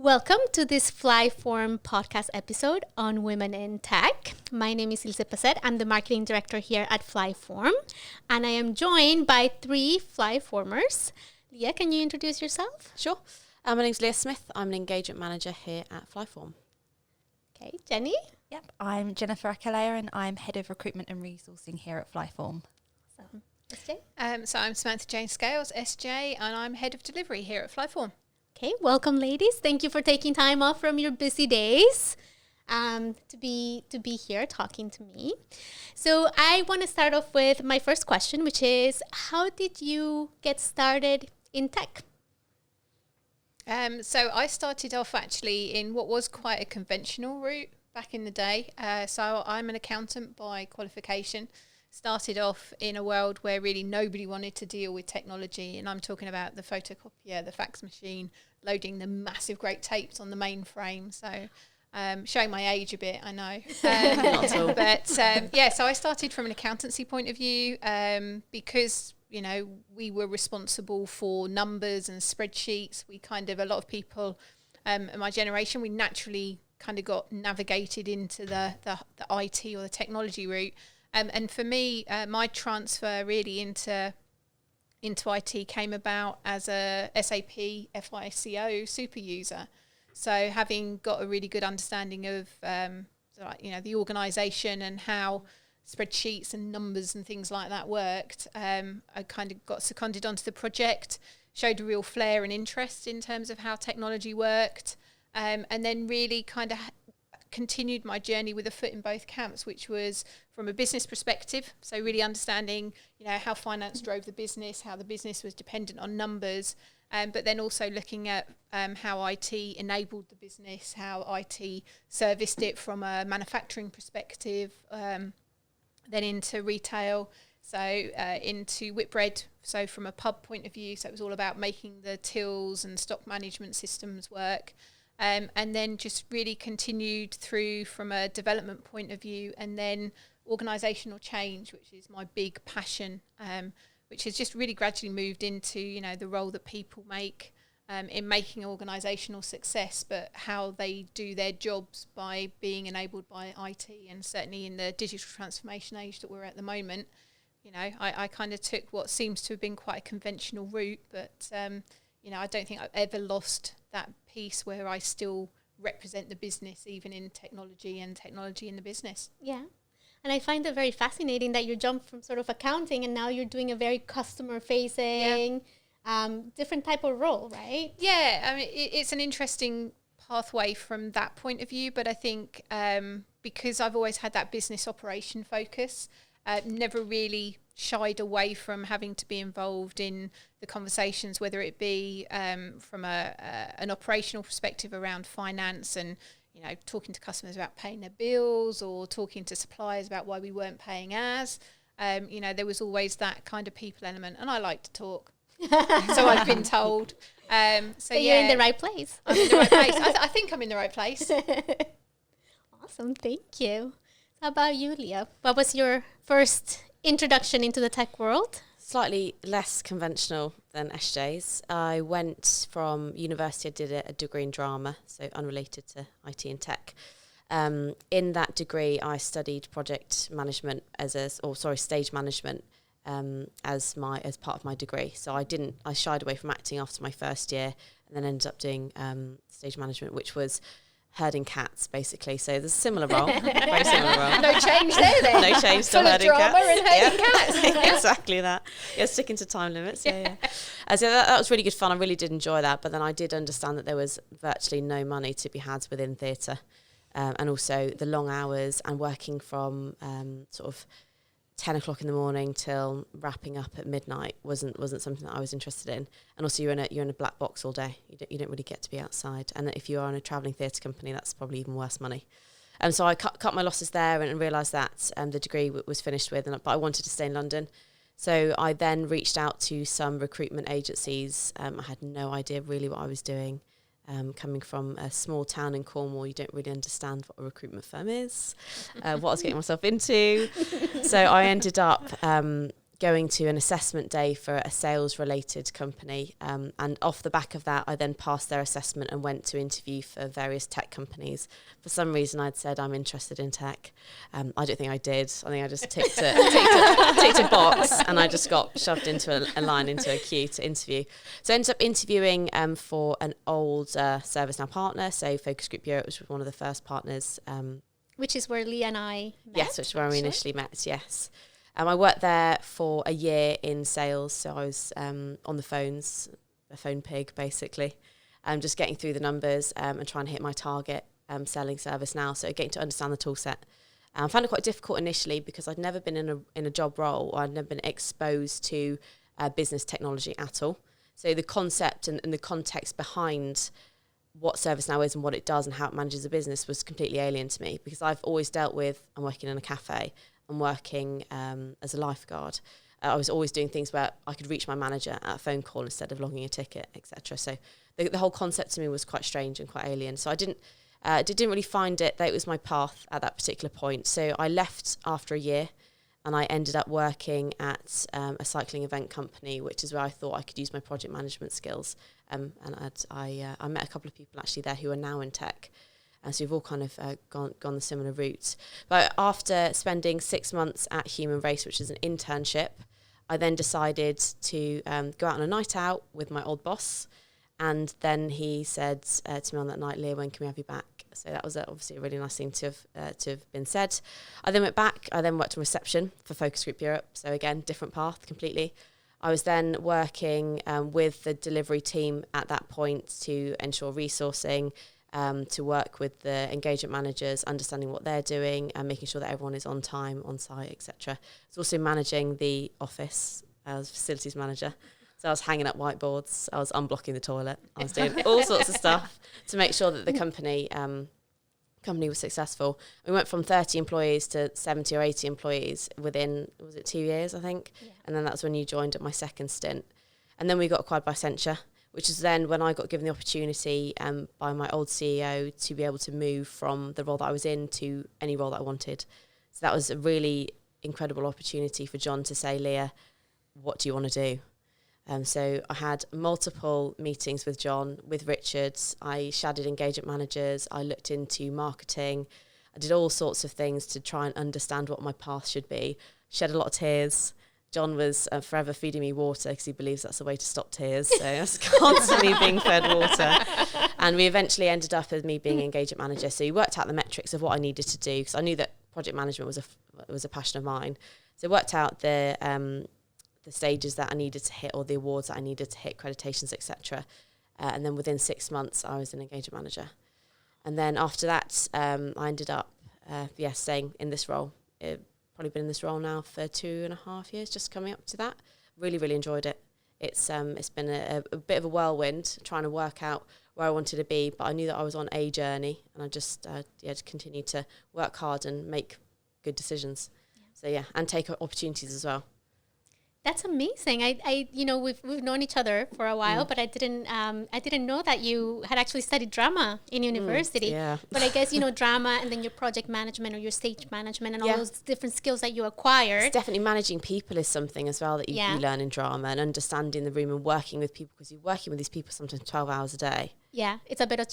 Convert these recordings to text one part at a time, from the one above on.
Welcome to this FlyForm podcast episode on women in tech. My name is Ilse. I'm the marketing director here at FlyForm, and I am joined by three FlyFormers. Leah, can you introduce yourself? Sure. My name's Leah Smith. I'm an engagement manager here at FlyForm. Okay, Jenny? Yep, I'm Jennifer Akalea and I'm Head of Recruitment and Resourcing here at FlyForm. Awesome. SJ? So I'm Samantha Jane Scales, SJ, and I'm Head of Delivery here at FlyForm. Okay, welcome, ladies. Thank you for taking time off from your busy days to be here talking to me. So I want to start off with my first question, which is, how did you get started in tech? So I started off actually in what was quite a conventional route back in the day. So I'm an accountant by qualification. Started off in a world where really nobody wanted to deal with technology, and I'm talking about the photocopier, the fax machine, loading the massive great tapes on the mainframe. So showing my age a bit, I know. Not at all. But so I started from an accountancy point of view because, you know, we were responsible for numbers and spreadsheets. A lot of people in my generation, we naturally kind of got navigated into the IT or the technology route. And for me, my transfer really into IT came about as a SAP FICO super user. So having got a really good understanding of the organisation and how spreadsheets and numbers and things like that worked, I kind of got seconded onto the project, showed a real flair and interest in terms of how technology worked, and then really kind of continued my journey with a foot in both camps, which was from a business perspective, so really understanding, you know, how finance drove the business, how the business was dependent on numbers, but then also looking at how IT enabled the business, how IT serviced it from a manufacturing perspective, then into retail, so into Whitbread, so from a pub point of view, so it was all about making the tills and stock management systems work. And then just really continued through from a development point of view, and then organisational change, which is my big passion, which has just really gradually moved into, you know, the role that people make in making organisational success, but how they do their jobs by being enabled by IT, and certainly in the digital transformation age that we're at the moment. You know, I kind of took what seems to have been quite a conventional route, but you know, I don't think I've ever lost that piece where I still represent the business, even in technology and technology in the business. Yeah. And I find it very fascinating that you jumped from sort of accounting and now you're doing a very customer-facing, different type of role, right? Yeah, I mean, it's an interesting pathway from that point of view, but I think because I've always had that business operation focus, never really shied away from having to be involved in the conversations, whether it be from an operational perspective around finance and, you know, talking to customers about paying their bills, or talking to suppliers about why we weren't paying as. You know, there was always that kind of people element, and I like to talk. So I've been told. So you're in the right place. I'm in the right place. I think I'm in the right place. Awesome, thank you. How about you, Leah? What was your first introduction into the tech world? Slightly less conventional than SJ's. I went from university, I did a degree in drama, so unrelated to IT and tech. In that degree, I studied project management stage management as part of my degree. So I shied away from acting after my first year, and then ended up doing stage management, which was herding cats, basically. So there's a similar role, very similar role. No change there then. No change, still herding drama cats. And herding cats. Exactly that. Yeah, sticking to time limits. Yeah. So that was really good fun. I really did enjoy that. But then I did understand that there was virtually no money to be had within theatre, and also the long hours and working from sort of 10 o'clock in the morning till wrapping up at midnight wasn't something that I was interested in. And also you're in a black box all day. You don't really get to be outside. And if you are in a travelling theatre company, that's probably even worse money. So I cut my losses there and realised that the degree was finished with, but I wanted to stay in London. So I then reached out to some recruitment agencies. I had no idea really what I was doing. Coming from a small town in Cornwall, you don't really understand what a recruitment firm is, what I was getting myself into. So I ended up going to an assessment day for a sales related company. And off the back of that, I then passed their assessment and went to interview for various tech companies. For some reason, I'd said I'm interested in tech. I don't think I did. I think I just ticked a box, and I just got shoved into a line, into a queue to interview. So I ended up interviewing for an old ServiceNow partner, so Focus Group Europe, which was one of the first partners. Which is where Leah and I met. Yes, which is where we initially met, yes. I worked there for a year in sales, so I was on the phones, a phone pig basically, just getting through the numbers and trying to hit my target selling ServiceNow. So getting to understand the tool set. I found it quite difficult initially because I'd never been in a job role, or I'd never been exposed to business technology at all. So the concept and the context behind what ServiceNow is and what it does and how it manages a business was completely alien to me, because I've always dealt with, I'm working in a cafe, I'm working as a lifeguard. I was always doing things where I could reach my manager at a phone call instead of logging a ticket, etc. So the whole concept to me was quite strange and quite alien. So I didn't really find that it was my path at that particular point. So I left after a year, and I ended up working at a cycling event company, which is where I thought I could use my project management skills. And I met a couple of people actually there who are now in tech. And so we've all kind of gone the similar route. But after spending 6 months at Human Race, which is an internship, I then decided to go out on a night out with my old boss. And then he said to me on that night, Leah, when can we have you back? So that was obviously a really nice thing to have been said. I then went back. I then worked on reception for Focus Group Europe. So again, different path completely. I was then working with the delivery team at that point to ensure resourcing, to work with the engagement managers, understanding what they're doing and making sure that everyone is on time, on site, etc. It's also managing the office as facilities manager. So I was hanging up whiteboards, I was unblocking the toilet, I was doing all sorts of stuff to make sure that the company was successful. We went from 30 employees to 70 or 80 employees within, was it 2 years, I think? Yeah. And then that's when you joined at my second stint. And then we got acquired by Accenture, which is then when I got given the opportunity by my old CEO to be able to move from the role that I was in to any role that I wanted. So that was a really incredible opportunity for John to say, Leah, what do you want to do? So I had multiple meetings with John, with Richard. I shadowed engagement managers. I looked into marketing. I did all sorts of things to try and understand what my path should be. Shed a lot of tears. John was forever feeding me water because he believes that's the way to stop tears. So I was constantly being fed water. And we eventually ended up as me being engagement manager. So we worked out the metrics of what I needed to do, because I knew that project management was a passion of mine. So worked out the stages that I needed to hit, or the awards that I needed to hit, accreditations, etc. And then within 6 months, I was an engagement manager. And then after that, I ended up, staying in this role. Probably been in this role now for 2.5 years, just coming up to that. Really, really enjoyed it. It's been a bit of a whirlwind trying to work out where I wanted to be, but I knew that I was on a journey, and I just continue to work hard and make good decisions. Yeah. So and take opportunities as well. That's amazing. We've known each other for a while, but I didn't know that you had actually studied drama in university. Yeah. But I guess, drama and then your project management or your stage management and all those different skills that you acquired. It's definitely managing people is something as well that you learn in drama, and understanding the room and working with people, because you're working with these people sometimes 12 hours a day. Yeah, it's a bit of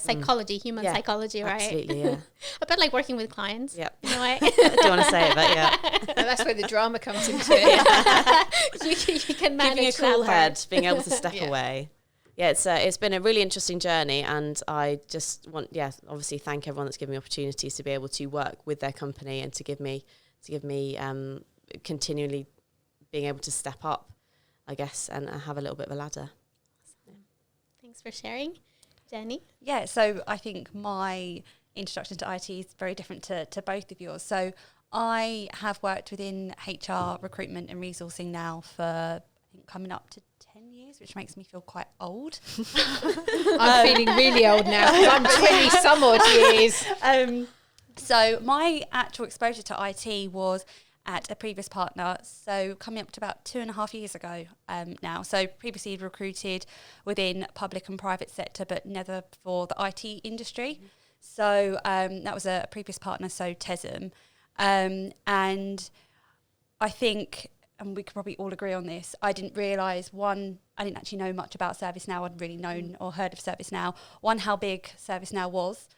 psychology, human psychology, right? Absolutely, yeah. A bit like working with clients. Yeah. In a way. I don't want to say it, but yeah. Well, that's where the drama comes into it. You can manage keeping a cool that head, being able to step away. Yeah, it's been a really interesting journey, and I just want, obviously thank everyone that's given me opportunities to be able to work with their company, and to give me continually being able to step up, I guess, and have a little bit of a ladder. Thanks for sharing. Jenny? Yeah, so I think my introduction to IT is very different to both of yours. So I have worked within HR recruitment and resourcing now for, I think, coming up to 10 years, which makes me feel quite old. I'm feeling really old now because I'm 20 some odd years. So my actual exposure to IT was at a previous partner, so coming up to about 2.5 years ago now. So previously recruited within public and private sector, but never for the IT industry. Mm-hmm. So that was a previous partner, so TESM. And I think and we could probably all agree on this, I didn't realise, one, I didn't actually know much about ServiceNow. I'd really known or heard of ServiceNow. One, how big ServiceNow was.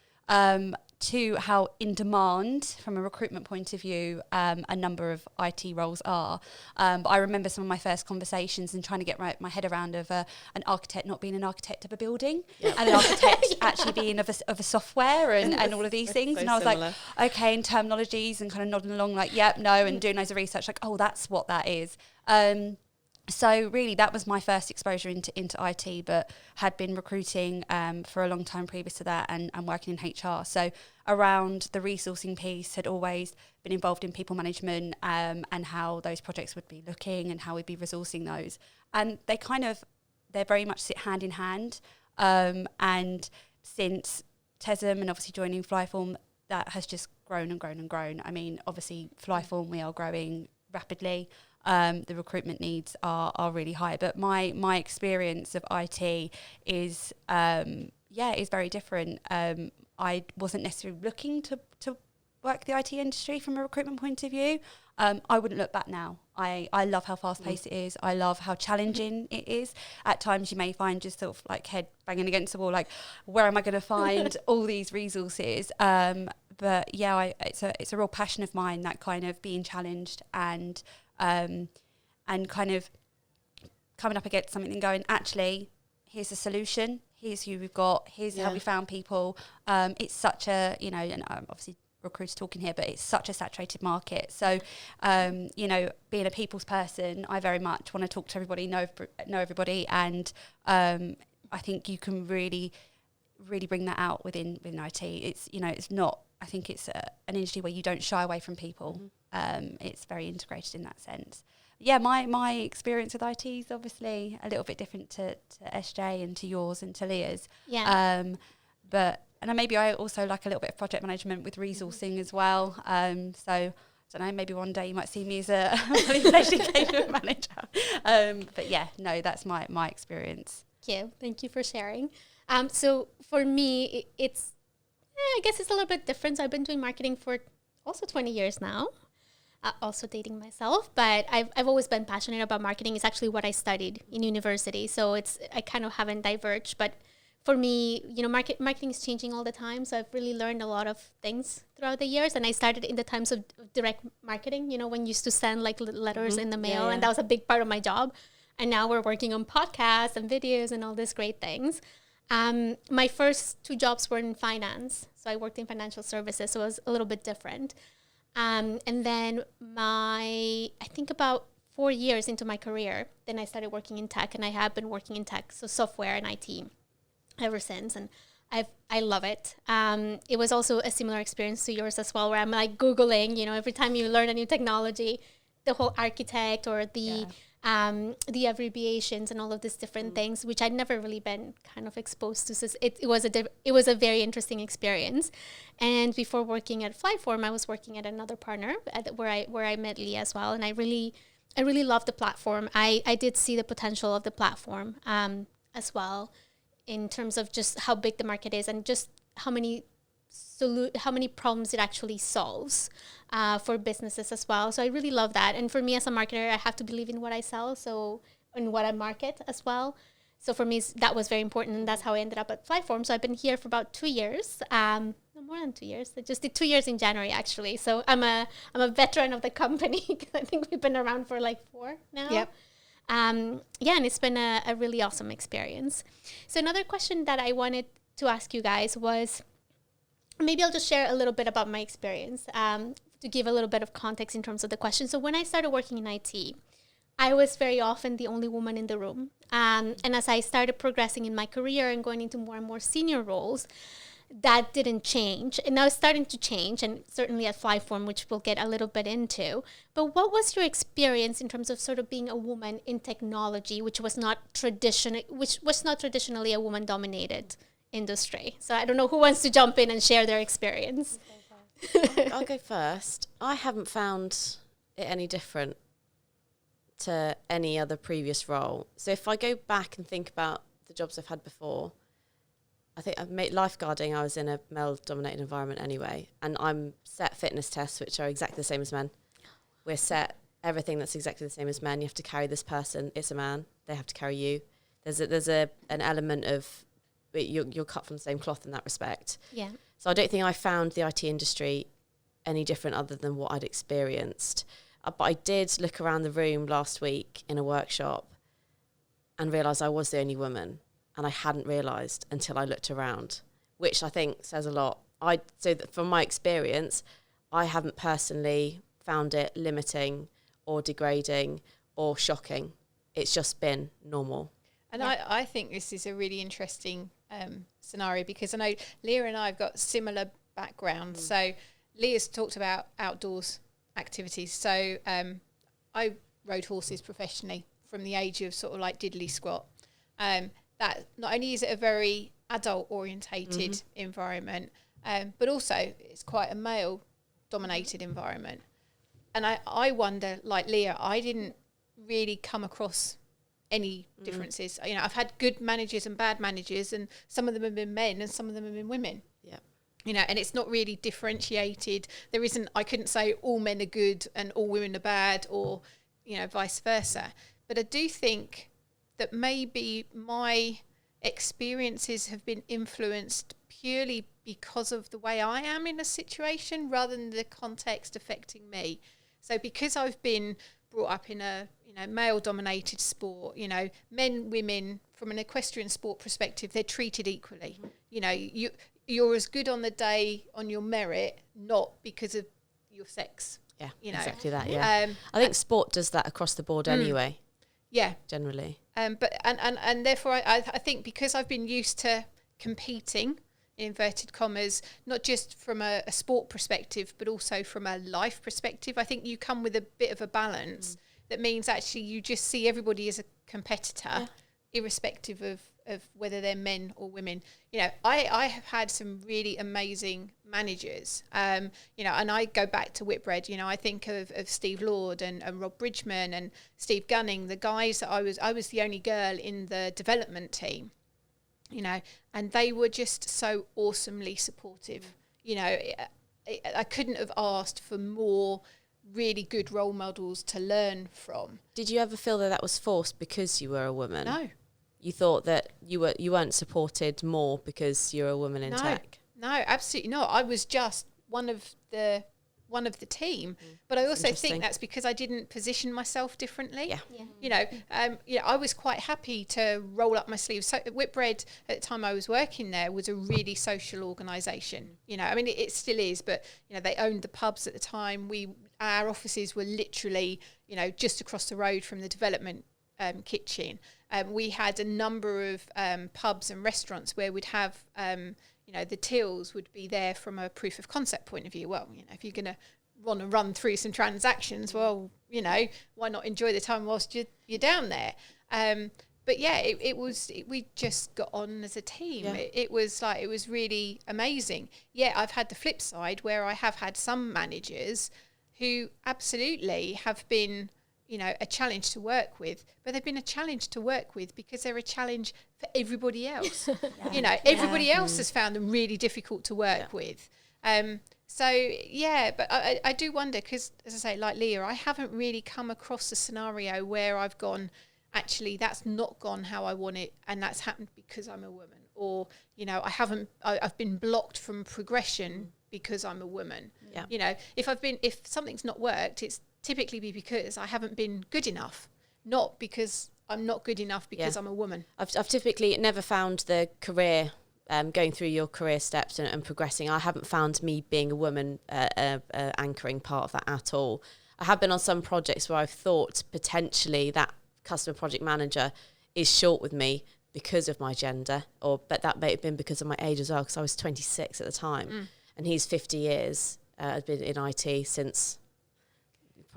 Two, how in demand from a recruitment point of view a number of IT roles are. But I remember some of my first conversations and trying to get my head around of an architect not being an architect of a building, and an architect actually being of a software and all of these things. So and I was similar. like, okay, and terminologies, and kind of nodding along like, yep, no, and doing loads of research like, oh, that's what that is. So really, that was my first exposure into IT, but had been recruiting for a long time previous to that, and working in HR. So around the resourcing piece, had always been involved in people management and how those projects would be looking and how we'd be resourcing those. And they very much sit hand in hand. And since TESM and obviously joining FlyForm, that has just grown and grown and grown. I mean, obviously FlyForm, we are growing rapidly. The recruitment needs are really high, but my experience of IT is very different. I wasn't necessarily looking to work the IT industry from a recruitment point of view. I wouldn't look back now. I love how fast paced it is. I love how challenging it is. At times you may find just sort of like head banging against the wall, like where am I going to find all these resources? But yeah, it's a real passion of mine, that kind of being challenged and kind of coming up against something and going, actually, here's the solution, here's who we've got, here's how we found people. It's such a, and obviously recruiters talking here, but it's such a saturated market. So, being a people's person, I very much want to talk to everybody, know everybody, and I think you can really, really bring that out within IT. It's not, I think it's an industry where you don't shy away from people. It's very integrated in that sense. Yeah, my experience with IT is obviously a little bit different to SJ and to yours and to Leah's. Yeah. And maybe I also like a little bit of project management with resourcing as well. So I don't know, maybe one day you might see me as a fully-fledged engagement manager. But yeah, no, that's my experience. Thank you for sharing. So for me, I guess it's a little bit different. So I've been doing marketing for also 20 years now. Also dating myself, but I've always been passionate about marketing. It's actually what I studied in university, so I kind of haven't diverged. But for me, marketing is changing all the time, so I've really learned a lot of things throughout the years. And I started in the times of direct marketing, when you used to send like letters in the mail, and that was a big part of my job. And now we're working on podcasts and videos and all these great things. My first 2 jobs were in finance, so I worked in financial services, so it was a little bit different. And then I think about 4 years into my career, then I started working in tech, and I have been working in tech, so software and IT ever since. And I love it. It was also a similar experience to yours as well, where I'm like Googling, every time you learn a new technology, the whole architect or the abbreviations and all of these different things, which I'd never really been kind of exposed to. So it was a very interesting experience. And before working at FlyForm, I was working at another partner where I met Leah as well. And I really loved the platform. I did see the potential of the platform as well, in terms of just how big the market is and just how many problems it actually solves for businesses as well. So I really love that. And for me as a marketer, I have to believe in what I sell, so in what I market as well. So for me, that was very important, and that's how I ended up at FlyForm. So I've been here for about 2 years, no, more than 2 years. I just did 2 years in January, actually. So I'm a veteran of the company, because I think we've been around for like 4 now. Yep. And it's been a really awesome experience. So another question that I wanted to ask you guys was, maybe I'll just share a little bit about my experience to give a little bit of context in terms of the question. So when I started working in IT, I was very often the only woman in the room. And as I started progressing in my career and going into more and more senior roles, that didn't change. And now it's starting to change, and certainly at FlyForm, which we'll get a little bit into. But what was your experience in terms of sort of being a woman in technology, which was not traditionally a woman-dominated industry? So I don't know who wants to jump in and share their experience. I'll go first. I haven't found it any different to any other previous role. So if I go back and think about the jobs I've had before, I think I've made lifeguarding. I was in a male-dominated environment anyway, and I'm set fitness tests, which are exactly the same as men. We're set everything that's exactly the same as men. You have to carry this person. It's a man. They have to carry you. There's an element of you're cut from the same cloth in that respect. Yeah. So I don't think I found the IT industry any different other than what I'd experienced. But I did look around the room last week in a workshop and realise I was the only woman, and I hadn't realised until I looked around, which I think says a lot. So that from my experience, I haven't personally found it limiting or degrading or shocking. It's just been normal. And I think this is a really interesting scenario, because I know Leah and I have got similar backgrounds. So Leah's talked about outdoors activities. So I rode horses professionally from the age of sort of like diddly squat. That not only is it a very adult orientated environment, but also it's quite a male dominated environment. And I wonder, like Leah, I didn't really come across any differences. You know, I've had good managers and bad managers, and some of them have been men and some of them have been women. Yeah. You know, and it's not really differentiated. There isn't, I couldn't say all men are good and all women are bad, or, you know, vice versa. But I do think that maybe my experiences have been influenced purely because of the way I am in a situation rather than the context affecting me. So because I've been brought up in a, you know, male dominated sport, you know, men, women, from an equestrian sport perspective, they're treated equally. You know, you're as good on the day on your merit, not because of your sex. Yeah, you know. exactly that, yeah. I think sport does that across the board anyway. Yeah. Generally. But therefore I think because I've been used to competing, in inverted commas, not just from a sport perspective, but also from a life perspective, I think you come with a bit of a balance that means actually you just see everybody as a competitor, irrespective of whether they're men or women. You know, I have had some really amazing managers, you know, and I go back to Whitbread. You know, I think of Steve Lord and Rob Bridgman and Steve Gunning, the guys that I was the only girl in the development team, you know, and they were just so awesomely supportive. You know, I couldn't have asked for more really good role models to learn from. Did you ever feel that was forced because you were a woman? No. You thought that you weren't supported more because you're a woman in tech? No, absolutely not. I was just one of the team, but I also think that's because I didn't position myself differently. Yeah. You know, I was quite happy to roll up my sleeves. So Whitbread, at the time I was working there, was a really social organisation. You know, I mean, it still is, but, you know, they owned the pubs at the time. Our offices were literally, you know, just across the road from the development kitchen. We had a number of pubs and restaurants where we'd have, you know, the tills would be there from a proof of concept point of view. Well, you know, if you're going to want to run through some transactions, well, you know, why not enjoy the time whilst you're down there? But yeah, we just got on as a team. Yeah. It was really amazing. Yeah, I've had the flip side where I have had some managers who absolutely have been, you know, a challenge to work with, but they've been a challenge to work with because they're a challenge for everybody else. You know, everybody else has found them really difficult to work with. So yeah, but I do wonder, because as I say, like Leah, I haven't really come across a scenario where I've gone, actually, that's not gone how I want it, and that's happened because I'm a woman, or, you know, I've been blocked from progression because I'm a woman. Yeah. You know, if something's not worked, it's typically because I haven't been good enough, not because I'm not good enough because I'm a woman. I've typically never found the career, going through your career steps and progressing, I haven't found me being a woman anchoring part of that at all. I have been on some projects where I've thought potentially that customer project manager is short with me because of my gender, but that may have been because of my age as well, because I was 26 at the time, and he's 50 years, has been in IT since...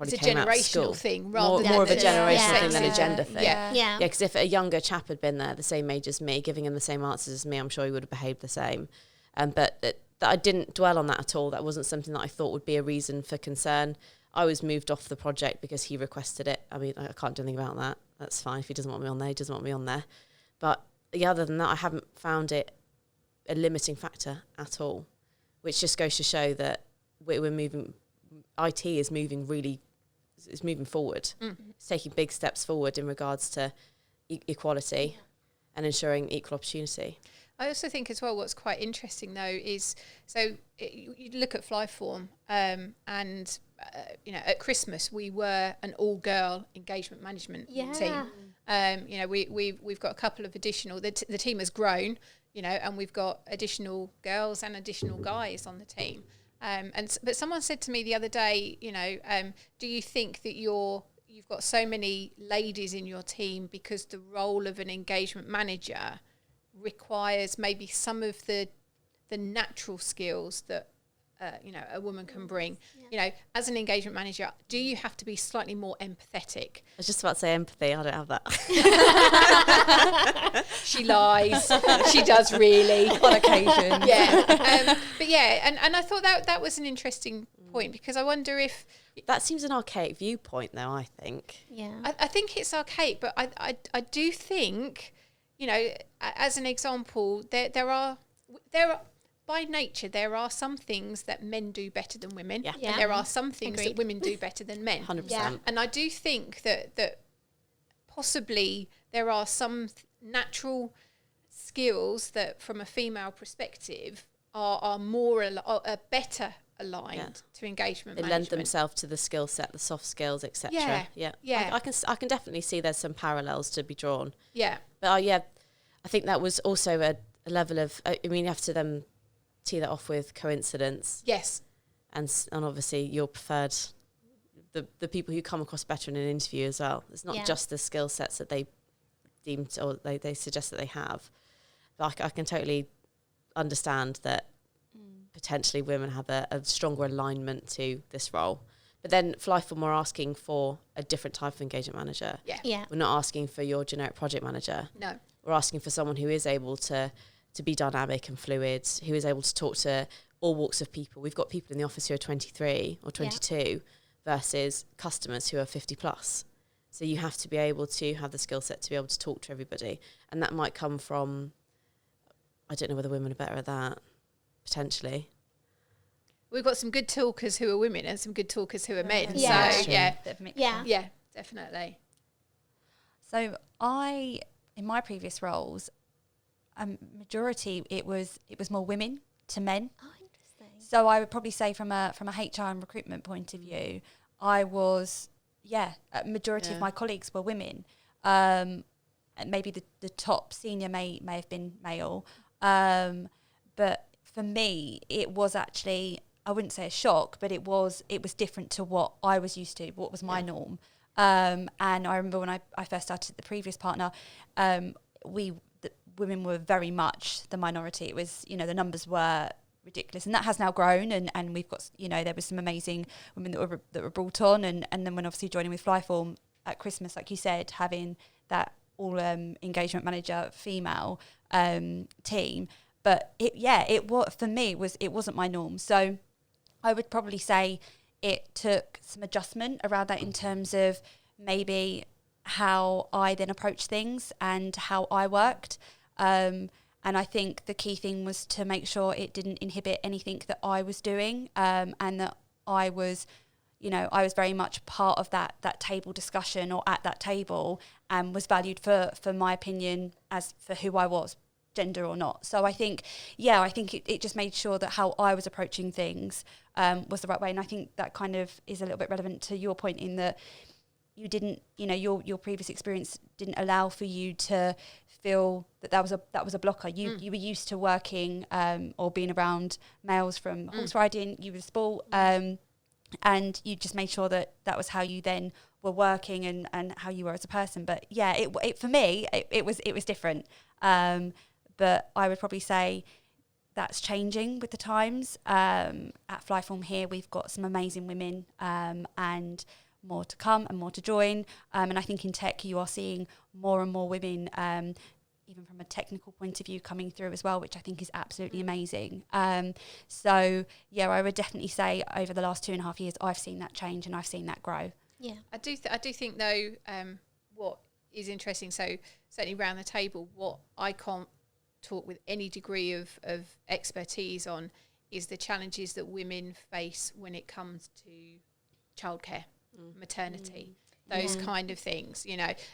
It's a generational thing rather than more of a generational thing than a sexism. gender thing. Yeah. Because if a younger chap had been there, the same age as me, giving him the same answers as me, I'm sure he would have behaved the same. But that I didn't dwell on that at all. That wasn't something that I thought would be a reason for concern. I was moved off the project because he requested it. I mean, I can't do anything about that. That's fine. If he doesn't want me on there, he doesn't want me on there. But other than that, I haven't found it a limiting factor at all, which just goes to show that we're moving... IT is moving really is moving forward. It's taking big steps forward in regards to equality and ensuring equal opportunity. I also think as well what's quite interesting though is, you look at FlyForm and at Christmas we were an all-girl engagement management team. We've got a couple of additional, the team has grown, and we've got additional girls and additional guys on the team. But someone said to me the other day, do you think that you've got so many ladies in your team because the role of an engagement manager requires maybe some of the natural skills that a woman can bring. As an engagement manager, do you have to be slightly more empathetic? I was just about to say empathy. I don't have that. She lies. She does really on occasion. But and I thought that was an interesting point, because I wonder if that seems an archaic viewpoint, though. I think. Yeah. I think it's archaic, but I do think, as an example, there are by nature, there are some things that men do better than women. Yeah. And there are some things Agreed. that women do better than men. 100%. And I do think that possibly there are some natural skills that, from a female perspective, are better aligned to engagement They management. lend themselves to the skill set, the soft skills, etc. Yeah. I can definitely see there's some parallels to be drawn. Yeah. But I think that was also a level of. You have to then tee that off with coincidence. Yes. And obviously your preferred, the people who come across better in an interview as well. It's not just the skill sets that they deemed or they suggest that they have. But I can totally understand that potentially women have a stronger alignment to this role. But then FlyForm are asking for a different type of engagement manager. Yeah. We're not asking for your generic project manager. No. We're asking for someone who is able to be dynamic and fluid, who is able to talk to all walks of people. We've got people in the office who are 23 or 22 versus customers who are 50 plus. So you have to be able to have the skill set to be able to talk to everybody. And that might come from, I don't know whether women are better at that, potentially. We've got some good talkers who are women and some good talkers who are men. Yeah. So, yeah, Yeah. definitely. So in my previous roles, majority it was more women to men. Oh, interesting. So I would probably say from a HR and recruitment point of view, I was a majority of my colleagues were women. And maybe the top senior may have been male, but for me it was actually, I wouldn't say a shock, but it was different to what I was used to, what was my norm. And I remember when I first started at the previous partner, women were very much the minority. It was, the numbers were ridiculous, and that has now grown, and we've got, there was some amazing women that were brought on, and then when obviously joining with FlyForm at Christmas, like you said, having that all engagement manager female team. But it was, for me, it wasn't my norm. So I would probably say it took some adjustment around that in terms of maybe how I then approached things and how I worked. And I think the key thing was to make sure it didn't inhibit anything that I was doing, and that I was very much part of that table discussion, or at that table, and was valued for my opinion as for who I was, gender or not. So I think it just made sure that how I was approaching things was the right way. And I think that kind of is a little bit relevant to your point in that you didn't, your previous experience didn't allow for you to feel that was a blocker. You were used to working or being around males from horse riding, you were sport, and you just made sure that was how you then were working and how you were as a person. But it for me it was different. But I would probably say that's changing with the times. At FlyForm here, we've got some amazing women, and more to come and more to join. And I think in tech, you are seeing more and more women, even from a technical point of view, coming through as well, which I think is absolutely amazing. So I would definitely say over the last 2.5 years, I've seen that change and I've seen that grow. Yeah, I do think though, what is interesting, so certainly around the table, what I can't talk with any degree of expertise on is the challenges that women face when it comes to childcare. maternity, those kind of things.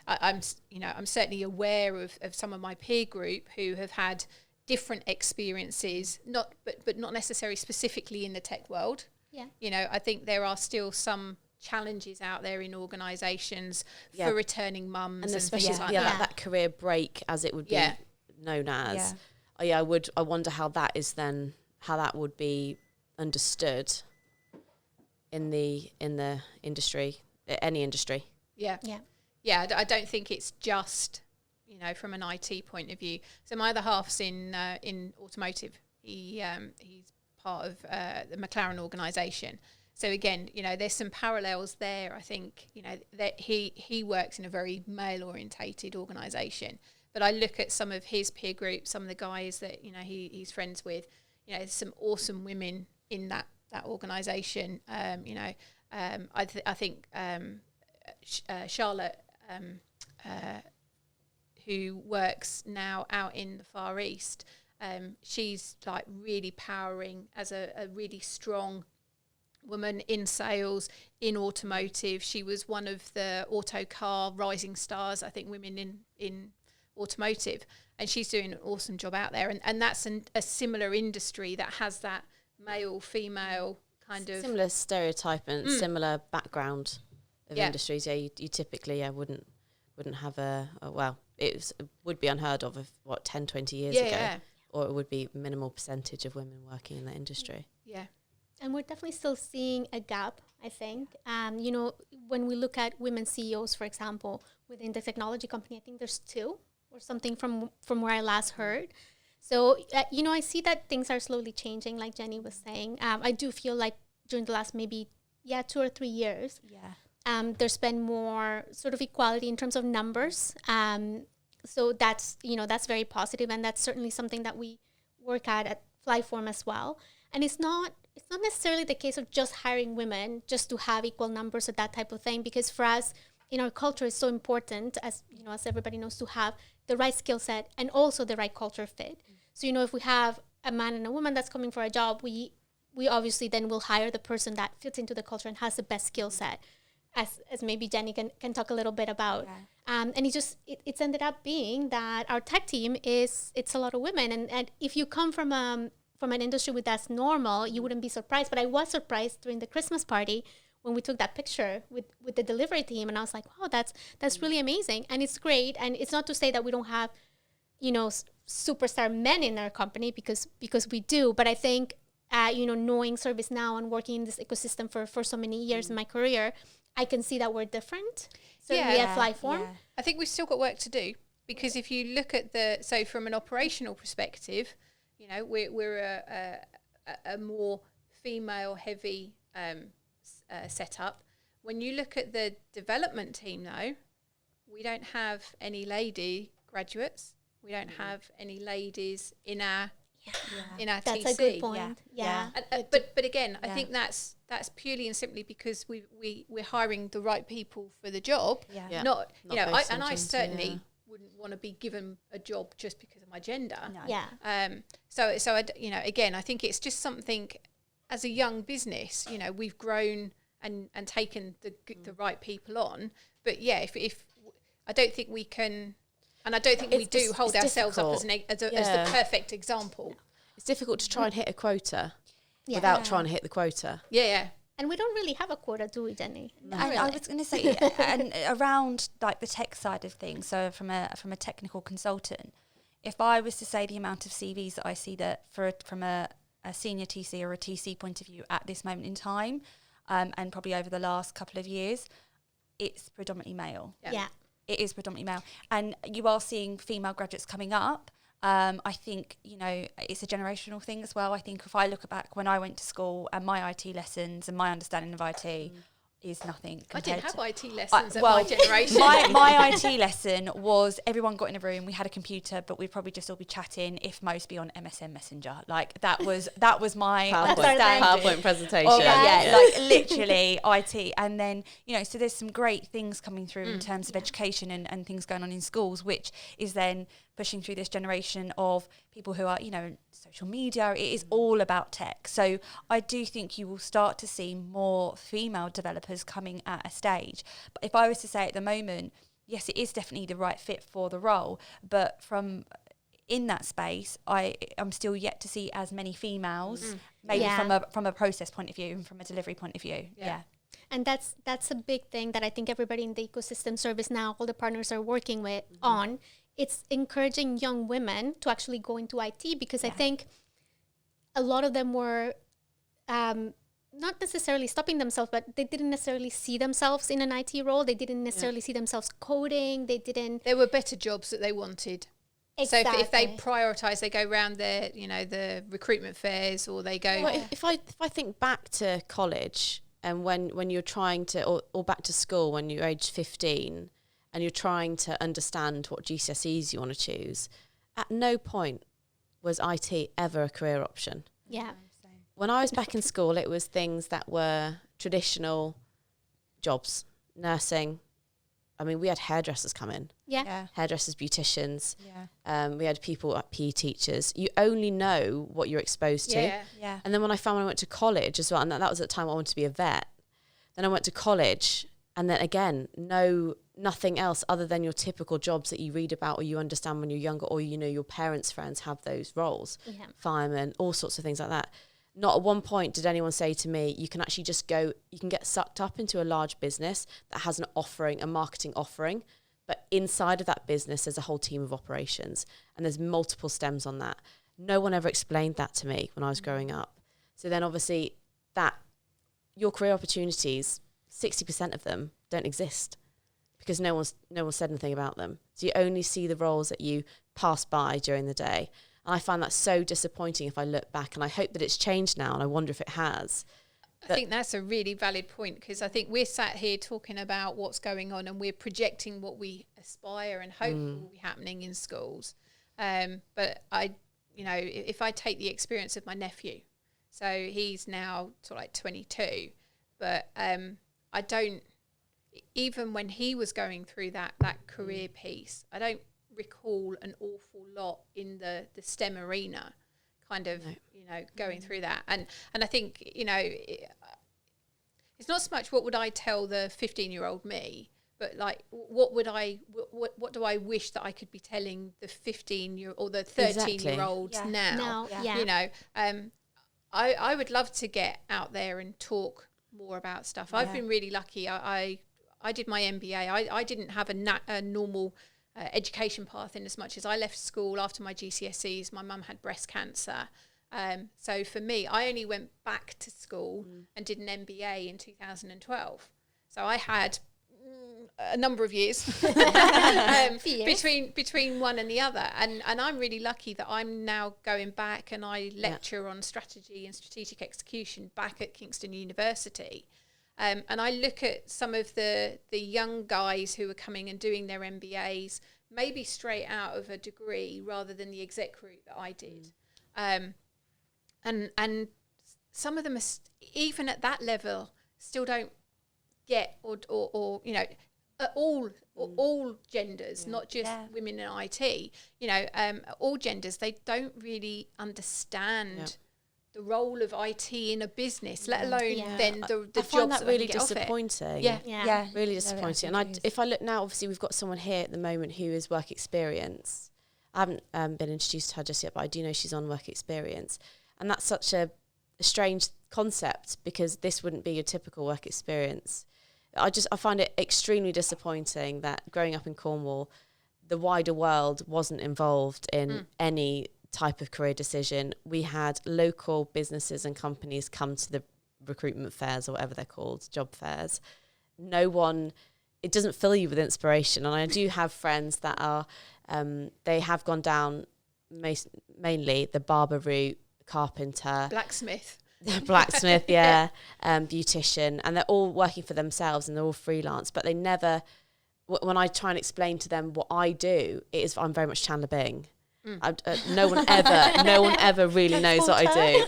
I'm certainly aware of some of my peer group who have had different experiences, but not necessarily specifically in the tech world. I think there are still some challenges out there in organisations for returning mums and especially things like that. That career break, as it would be known as. I wonder how that would be understood in the industry, any industry. I don't think it's just from an IT point of view. So my other half's in automotive. He's part of the McLaren organisation. So again, there's some parallels there. I think that he works in a very male orientated organisation. But I look at some of his peer group, some of the guys that he's friends with. There's some awesome women in that organisation. I think Charlotte, who works now out in the Far East, she's like really powering as a really strong woman in sales, in automotive. She was one of the auto car rising stars, I think, women in automotive, and she's doing an awesome job out there, and that's a similar industry that has that male female kind of similar stereotype and similar background of industries. You typically wouldn't have it would be unheard of 10-20 years ago, or it would be minimal percentage of women working in that industry. And we're definitely still seeing a gap, I think. When we look at women CEOs, for example, within the technology company, I think there's 2 or something from where I last heard. So, I see that things are slowly changing, like Jenny was saying. I do feel like during the last maybe 2 or 3 years, there's been more sort of equality in terms of numbers. So that's very positive, and that's certainly something that we work at FlyForm as well. And it's not necessarily the case of just hiring women just to have equal numbers or that type of thing, because for us in our culture it's so important, as everybody knows, to have the right skill set and also the right culture fit. So if we have a man and a woman that's coming for a job, we obviously then will hire the person that fits into the culture and has the best skill set, as maybe Jenny can talk a little bit about. And it's ended up being that our tech team it's a lot of women, and if you come from an industry with that's normal, you wouldn't be surprised. But I was surprised during the Christmas party when we took that picture with the delivery team, and I was like, wow, that's really amazing, and it's great. And it's not to say that we don't have superstar men in our company, because we do, but I think knowing ServiceNow and working in this ecosystem for so many years in my career, I can see that we're different. So we at FlyForm, I think we've still got work to do, because if you look at from an operational perspective, we're a more female heavy setup. When you look at the development team, though, we don't have any lady graduates. We don't have any ladies in our TC. That's a good point. But again, I think that's purely and simply because we're hiring the right people for the job. Not I certainly wouldn't want to be given a job just because of my gender. So again, I think it's just something as a young business, we've grown and taken the right people on. But if I don't think we can, and I don't think we do hold ourselves up as the perfect example. It's difficult to try and hit a quota without trying to hit the quota. And we don't really have a quota, do we, Jenny? And I was going to say, and around like the tech side of things, so from a technical consultant, if I was to say the amount of CVs that I see that from a senior TC or a TC point of view at this moment in time, and probably over the last couple of years, it's predominantly male. It is predominantly male. And you are seeing female graduates coming up. I think, it's a generational thing as well. I think if I look back when I went to school and my IT lessons and my understanding of IT is nothing compared I didn't have IT lessons at my generation. My IT lesson was everyone got in a room, we had a computer, but we'd probably just all be chatting, if most be on MSN Messenger. Like that was my PowerPoint presentation. Like literally IT. And then, so there's some great things coming through in terms of education and things going on in schools, which is then pushing through this generation of people who are, you know, social media. It is all about tech. So I do think you will start to see more female developers coming at a stage. But if I was to say at the moment, yes, it is definitely the right fit for the role, but from in that space, I'm still yet to see as many females, maybe from a process point of view and from a delivery point of view. Yeah. And that's a big thing that I think everybody in the ecosystem service now, all the partners are working with on. It's encouraging young women to actually go into IT, because I think a lot of them were not necessarily stopping themselves, but they didn't necessarily see themselves in an IT role. They didn't necessarily see themselves coding. There were better jobs that they wanted. Exactly. So if they prioritise, they go around the recruitment fairs, or they go... Well, if I think back to college, and when you're trying to, or back to school when you're age 15, and you're trying to understand what GCSEs you want to choose, at no point was IT ever a career option. Yeah. When I was back in school, it was things that were traditional jobs, nursing. I mean, we had hairdressers come in. Yeah. Hairdressers, beauticians. Yeah. We had people at PE teachers. You only know what you're exposed to. Yeah. And then when I went to college as well, and that was at the time I wanted to be a vet. Then I went to college, and then again, nothing else other than your typical jobs that you read about or you understand when you're younger, or you know your parents' friends have those roles, firemen, all sorts of things like that. Not at one point did anyone say to me, you can actually just go, you can get sucked up into a large business that has an offering, a marketing offering, but inside of that business there's a whole team of operations and there's multiple stems on that. No one ever explained that to me when I was growing up. So then obviously that your career opportunities, 60% of them don't exist because no one said anything about them. So you only see the roles that you pass by during the day. And I find that so disappointing if I look back, and I hope that it's changed now, and I wonder if it has. I think that's a really valid point, because I think we're sat here talking about what's going on and we're projecting what we aspire and hope will be happening in schools. But if I take the experience of my nephew, so he's now sort of like 22, but I don't, even when he was going through that career piece, I don't recall an awful lot in the STEM arena kind of going through that, and I think it's not so much what would I tell the 15-year-old me, but like what do I wish that I could be telling the 15-year or the 13-year-olds now. I would love to get out there and talk more about stuff. I've been really lucky. I did my MBA. I didn't have a normal education path, in as much as I left school after my GCSEs. My mum had breast cancer. So for me, I only went back to school and did an MBA in 2012. So I had a number of years between one and the other. And I'm really lucky that I'm now going back and I lecture on strategy and strategic execution back at Kingston University. And I look at some of the young guys who are coming and doing their MBAs, maybe straight out of a degree rather than the exec route that I did. And some of them are even at that level still don't get or all genders, not just women in IT. All genders, they don't really understand the role of IT in a business, let alone then the I find jobs that really get off it. disappointing. Really Really disappointing. And if I look now, obviously we've got someone here at the moment who is work experience. I haven't been introduced to her just yet, but I do know she's on work experience. And that's such a strange concept, because this wouldn't be your typical work experience. I find it extremely disappointing that growing up in Cornwall, the wider world wasn't involved in any type of career decision. We had local businesses and companies come to the recruitment fairs, or whatever they're called, job fairs. It doesn't fill you with inspiration. And I do have friends that are, they have gone down mainly the barber route, carpenter, Blacksmith, beautician, and they're all working for themselves and they're all freelance, but they never, when I try and explain to them what I do, I'm very much Chandler Bing. No one ever really knows what I do.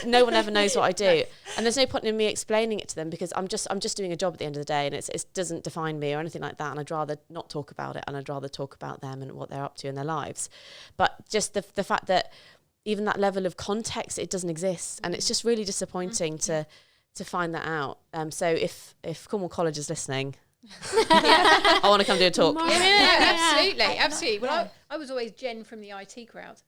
No one ever knows what I do. And there's no point in me explaining it to them, because I'm just doing a job at the end of the day, and it doesn't define me or anything like that. And I'd rather not talk about it, and I'd rather talk about them and what they're up to in their lives. But just the fact that even that level of context, it doesn't exist. And it's just really disappointing to find that out. So if Cornwall College is listening, I want to come do a talk. Absolutely. Well, I was always Jen from the IT crowd.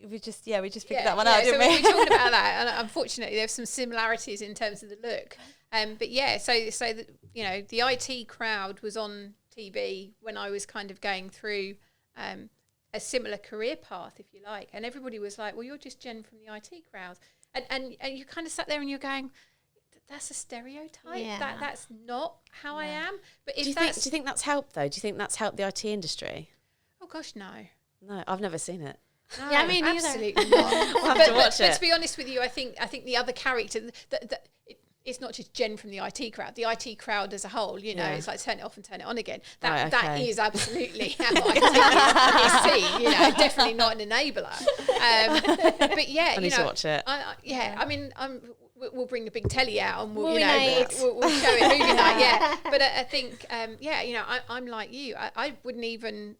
We just figured that one out, so didn't we? we were talking about that, and unfortunately there's some similarities in terms of the look. But yeah, so the, the IT crowd was on TV when I was kind of going through a similar career path, if you like, and everybody was like, well, you're just Jen from the IT crowd, and you kind of sat there and you're going, that's a stereotype. That's not how I am. But if do you think that's helped though? Do you think that's helped the IT industry? Oh gosh, no, I've never seen it. No, yeah, I mean, absolutely not. We'll have to watch it. But to be honest with you, I think the other character that it's not just Jen from the IT crowd. The IT crowd as a whole, it's like turn it off and turn it on again. That is absolutely how I take it. Definitely not an enabler. But yeah, I need to watch it. I mean, we'll bring the big telly out and we'll show it movie night. Yeah, but I think I'm like you. I wouldn't even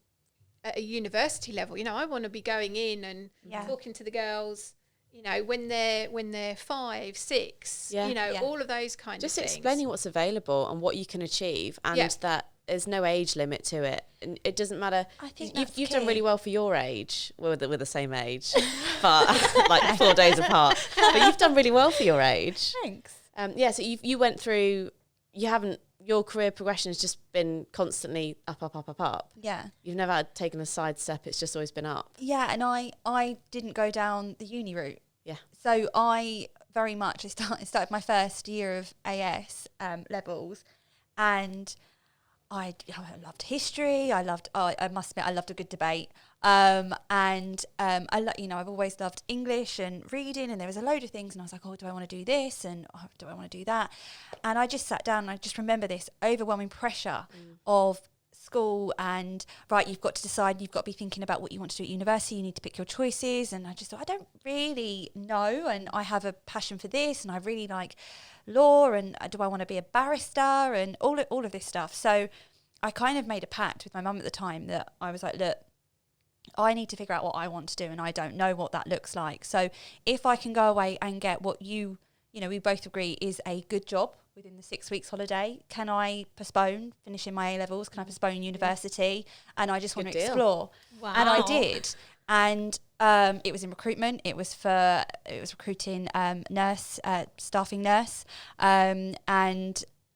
at a university level. I want to be going in and talking to the girls. When they're 5, 6, all of those kind of things. Just explaining what's available and what you can achieve, and that there's no age limit to it. And it doesn't matter. I think you've done really well for your age. We're the same age, but like 4 days apart. But you've done really well for your age. Thanks. So you went through. Your career progression has just been constantly up. Yeah. You've never taken a side step. It's just always been up. Yeah, and I didn't go down the uni route. Yeah. So I very much started my first year of AS levels, and I loved history. I must admit, I loved a good debate. I've always loved English and reading, and there was a load of things, and I was like, oh, do I want to do this, and do I want to do that? And I just sat down, and I just remember this overwhelming pressure of school, and you've got to decide, you've got to be thinking about what you want to do at university, you need to pick your choices. And I just thought, I don't really know, and I have a passion for this, and I really like law, and do I want to be a barrister, and all of this stuff. So I kind of made a pact with my mum at the time that I was like, look, I need to figure out what I want to do, and I don't know what that looks like. So if I can go away and get what we both agree is a good job within the 6 weeks holiday, can I postpone finishing my A-levels? Can I postpone university? And I just want to explore. Wow. And I did. And it was in recruitment. It was recruiting staffing nurse. And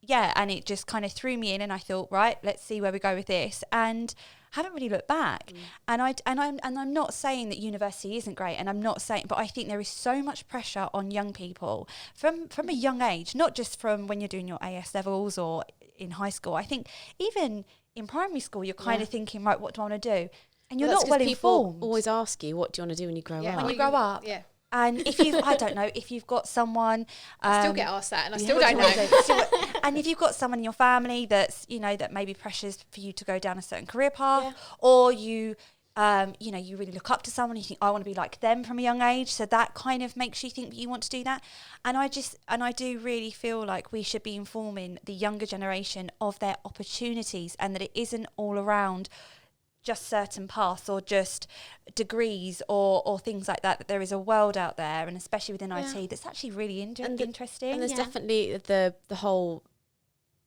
it just kind of threw me in, and I thought, right, let's see where we go with this. And haven't really looked back. And I'm not saying that university isn't great, and I'm not saying, but I think there is so much pressure on young people from a young age, not just from when you're doing your AS levels or in high school. I think even in primary school, you're kind of thinking, right, what do I want to do? And you're not well informed. People always ask you, what do you want to do when you grow up? When you grow up. Yeah. And if you've got someone, I still get asked that, and I still don't know. And if you've got someone in your family that's, that maybe pressures for you to go down a certain career path, or you really look up to someone, you think, I want to be like them from a young age. So that kind of makes you think that you want to do that. And I do really feel like we should be informing the younger generation of their opportunities, and that it isn't all around just certain paths or just degrees or things like that there is a world out there, and especially within IT, that's actually really interesting. And there's definitely the whole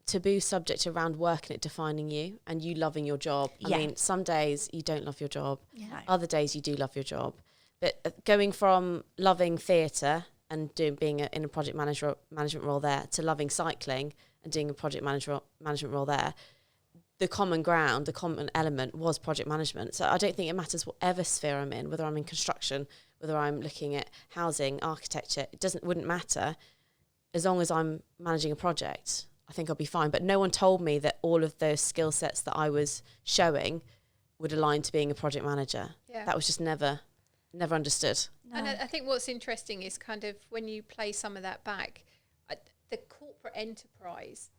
taboo subject around work and it defining you and you loving your job. I mean, some days you don't love your job. Other days you do love your job. But going from loving theatre and being in a project management role there, to loving cycling and doing a project management role there, the common ground, the common element was project management. So I don't think it matters whatever sphere I'm in, whether I'm in construction, whether I'm looking at housing, architecture, wouldn't matter. As long as I'm managing a project, I think I'll be fine. But no one told me that all of those skill sets that I was showing would align to being a project manager. Yeah. That was just never understood. No. And I think what's interesting is kind of when you play some of that back, the corporate enterprise,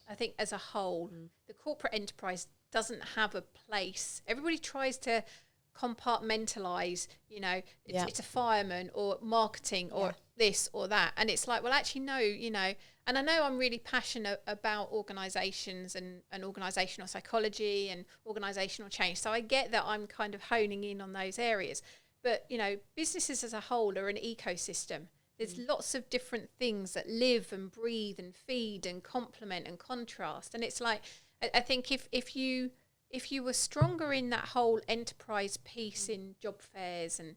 I think as a whole, the corporate enterprise doesn't have a place. Everybody tries to compartmentalize, it's a fireman or marketing or this or that. And it's like, well, actually, no, and I know I'm really passionate about organisations and organisational psychology and organisational change. So I get that I'm kind of honing in on those areas. But, businesses as a whole are an ecosystem. There's lots of different things that live and breathe and feed and complement and contrast. And it's like, I think if you were stronger in that whole enterprise piece in job fairs and,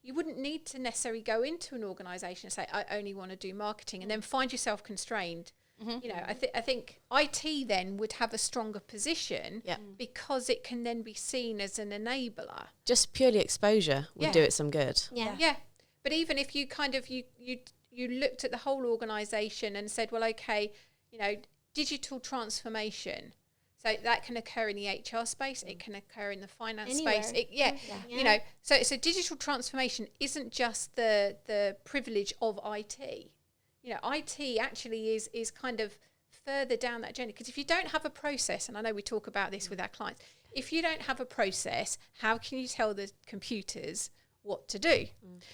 you wouldn't need to necessarily go into an organisation and say, I only want to do marketing and then find yourself constrained. I think IT then would have a stronger position because it can then be seen as an enabler. Just purely exposure would do it some good. Yeah. But even if you kind of, you looked at the whole organisation and said, well, okay, digital transformation. So that can occur in the HR space. It can occur in the finance space. So digital transformation isn't just the privilege of IT. IT actually is kind of further down that journey. Because if you don't have a process, and I know we talk about this with our clients, if you don't have a process, how can you tell the computers what to do?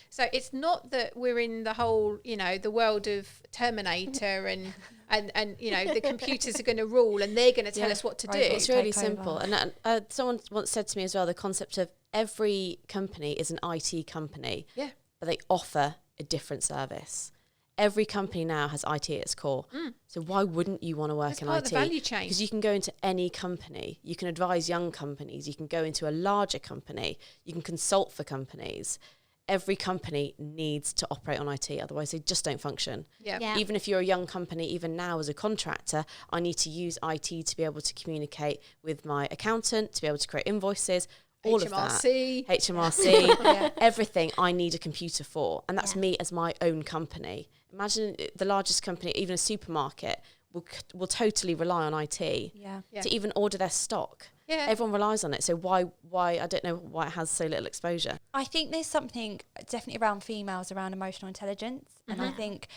So it's not that we're in the whole, the world of Terminator and the computers are going to rule and they're going to tell us what to do. It's really simple. And someone once said to me as well, the concept of every company is an IT company, but they offer a different service. Every company now has IT at its core. So why wouldn't you want to work in IT? Part of the value chain. Because you can go into any company. You can advise young companies. You can go into a larger company. You can consult for companies. Every company needs to operate on IT. Otherwise, they just don't function. Yeah. Even if you're a young company, even now as a contractor, I need to use IT to be able to communicate with my accountant, to be able to create invoices, all of that. HMRC, everything I need a computer for. And that's me as my own company. Imagine the largest company, even a supermarket, will totally rely on IT to even order their stock. Yeah. Everyone relies on it. So why, I don't know why it has so little exposure. I think there's something definitely around females, around emotional intelligence. And I think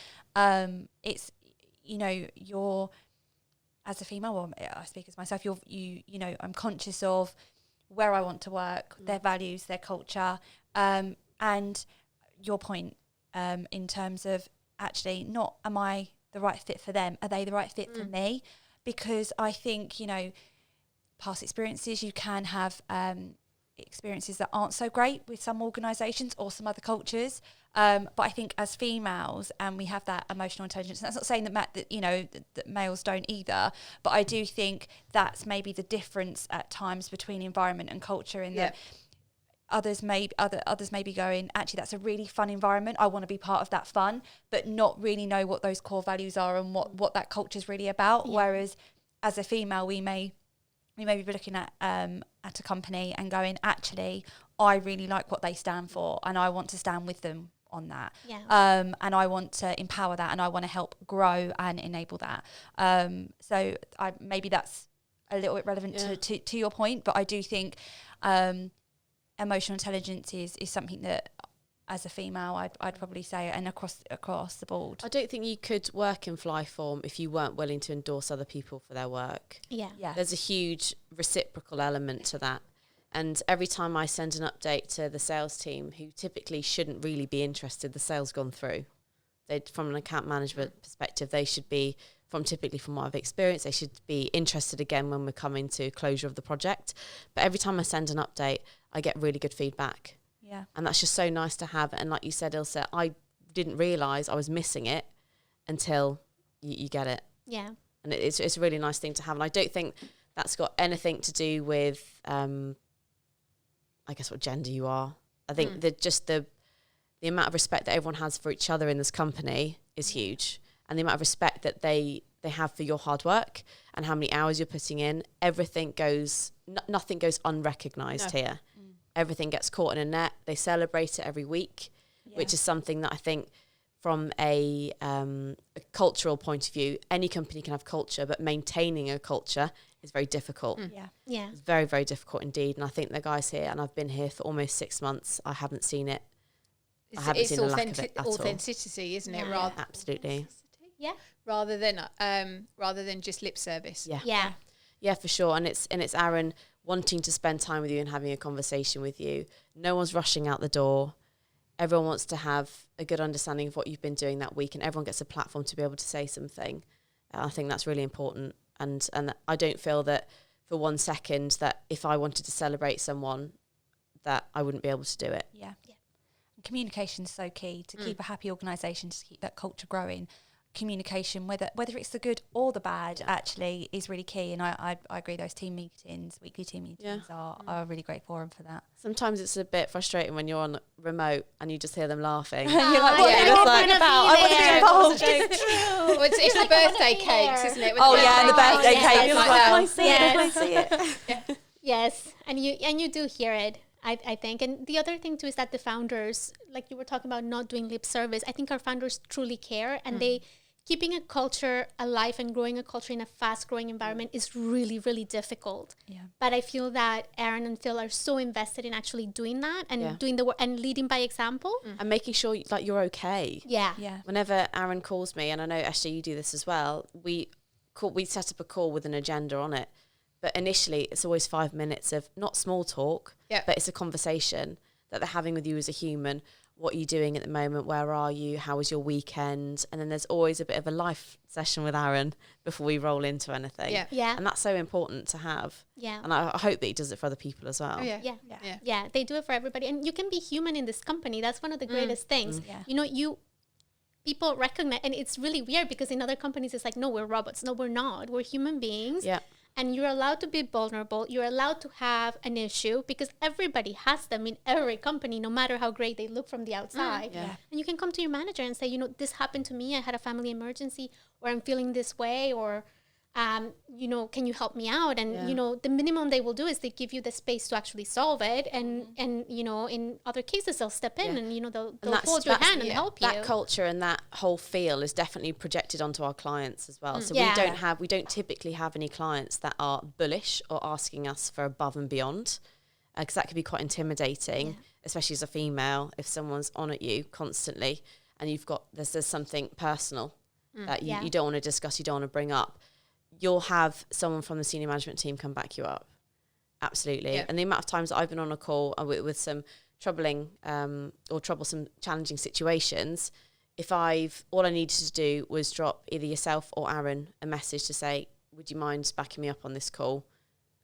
it's, you're, as a female, well, I speak as myself, I'm conscious of where I want to work, their values, their culture, and your point in terms of actually not am I the right fit for them? Are they the right fit for me? Because I think, past experiences, you can have experiences that aren't so great with some organisations or some other cultures. But I think as females, and we have that emotional intelligence, and that's not saying that males don't either, but I do think that's maybe the difference at times between environment and culture in that others may be going, actually, that's a really fun environment. I want to be part of that fun, but not really know what those core values are and what that culture is really about. Yeah. Whereas as a female, we may be looking at a company and going, actually, I really like what they stand for and I want to stand with them on that. Yeah. And I want to empower that and I want to help grow and enable that. So maybe that's a little bit relevant to your point, but I do think emotional intelligence is something that as a female I'd probably say, and across the board. I don't think you could work in FlyForm if you weren't willing to endorse other people for their work. Yeah. There's a huge reciprocal element to that. And every time I send an update to the sales team, who typically shouldn't really be interested, the sale's gone through. From an account management perspective, they should be, typically from what I've experienced, they should be interested again when we're coming to closure of the project. But every time I send an update, I get really good feedback. Yeah. And that's just so nice to have. And like you said, Ilse, I didn't realise I was missing it until you get it. Yeah. And it's a really nice thing to have. And I don't think that's got anything to do with, I guess, what gender you are. I think that just the amount of respect that everyone has for each other in this company is huge. And the amount of respect that they have for your hard work and how many hours you're putting in, everything goes, nothing goes unrecognised here. Everything gets caught in a net. They celebrate it every week, which is something that I think from a cultural point of view, any company can have culture, but maintaining a culture is very difficult. Yeah. It's very, very difficult indeed. And I think the guys here, and I've been here for almost 6 months, I haven't seen it. I haven't seen the lack of it at all. Authenticity, isn't it? Rather, absolutely. Yeah. Rather than just lip service. Yeah, for sure. And it's Aaron, wanting to spend time with you and having a conversation with you. No one's rushing out the door. Everyone wants to have a good understanding of what you've been doing that week, and everyone gets a platform to be able to say something. I think that's really important. And I don't feel that for 1 second that if I wanted to celebrate someone, that I wouldn't be able to do it. Yeah. Communication is so key to keep a happy organisation, to keep that culture growing. Communication, whether it's the good or the bad, actually is really key. And I agree, those weekly team meetings are a really great forum for that. Sometimes it's a bit frustrating when you're on remote and you just hear them laughing. You're like, what are you talking about? I want to be involved. It's true. Well, it's the birthday cakes, isn't it? And the birthday cakes as well. I see it. Yes, and you do hear it, I think. And the other thing too is that the founders, like you were talking about, not doing lip service. I think our founders truly care, and they keeping a culture alive and growing a culture in a fast-growing environment is really, really difficult. Yeah. But I feel that Aaron and Phil are so invested in actually doing that and doing the work and leading by example. And making sure like you're okay. Yeah. Whenever Aaron calls me, and I know, Ashley, you do this as well, we set up a call with an agenda on it. But initially, it's always 5 minutes of not small talk, but it's a conversation that they're having with you as a human. What are you doing at the moment? Where are you? How was your weekend? And then there's always a bit of a life session with Aaron before we roll into anything. Yeah. And that's so important to have. Yeah. And I hope that he does it for other people as well. Oh, yeah. They do it for everybody. And you can be human in this company. That's one of the greatest things. Yeah. You know, people recognize, and it's really weird because in other companies it's like, no, we're robots. No, we're not. We're human beings. Yeah. And you're allowed to be vulnerable. You're allowed to have an issue because everybody has them in every company, no matter how great they look from the outside. And you can come to your manager and say, you know, this happened to me. I had a family emergency, or I'm feeling this way, or, you know, can you help me out? And, you know, the minimum they will do is they give you the space to actually solve it. And you know, in other cases, they'll step in and, you know, they'll hold your hand and help you. That culture and that whole feel is definitely projected onto our clients as well. So we don't typically have any clients that are bullish or asking us for above and beyond, because that could be quite intimidating, especially as a female, if someone's on at you constantly and you've got, there's something personal that you don't want to discuss, you don't want to bring up. You'll have someone from the senior management team come back you up. Absolutely. And the amount of times that I've been on a call with some troubling or troublesome, challenging situations, if all I needed to do was drop either yourself or Aaron a message to say, would you mind backing me up on this call?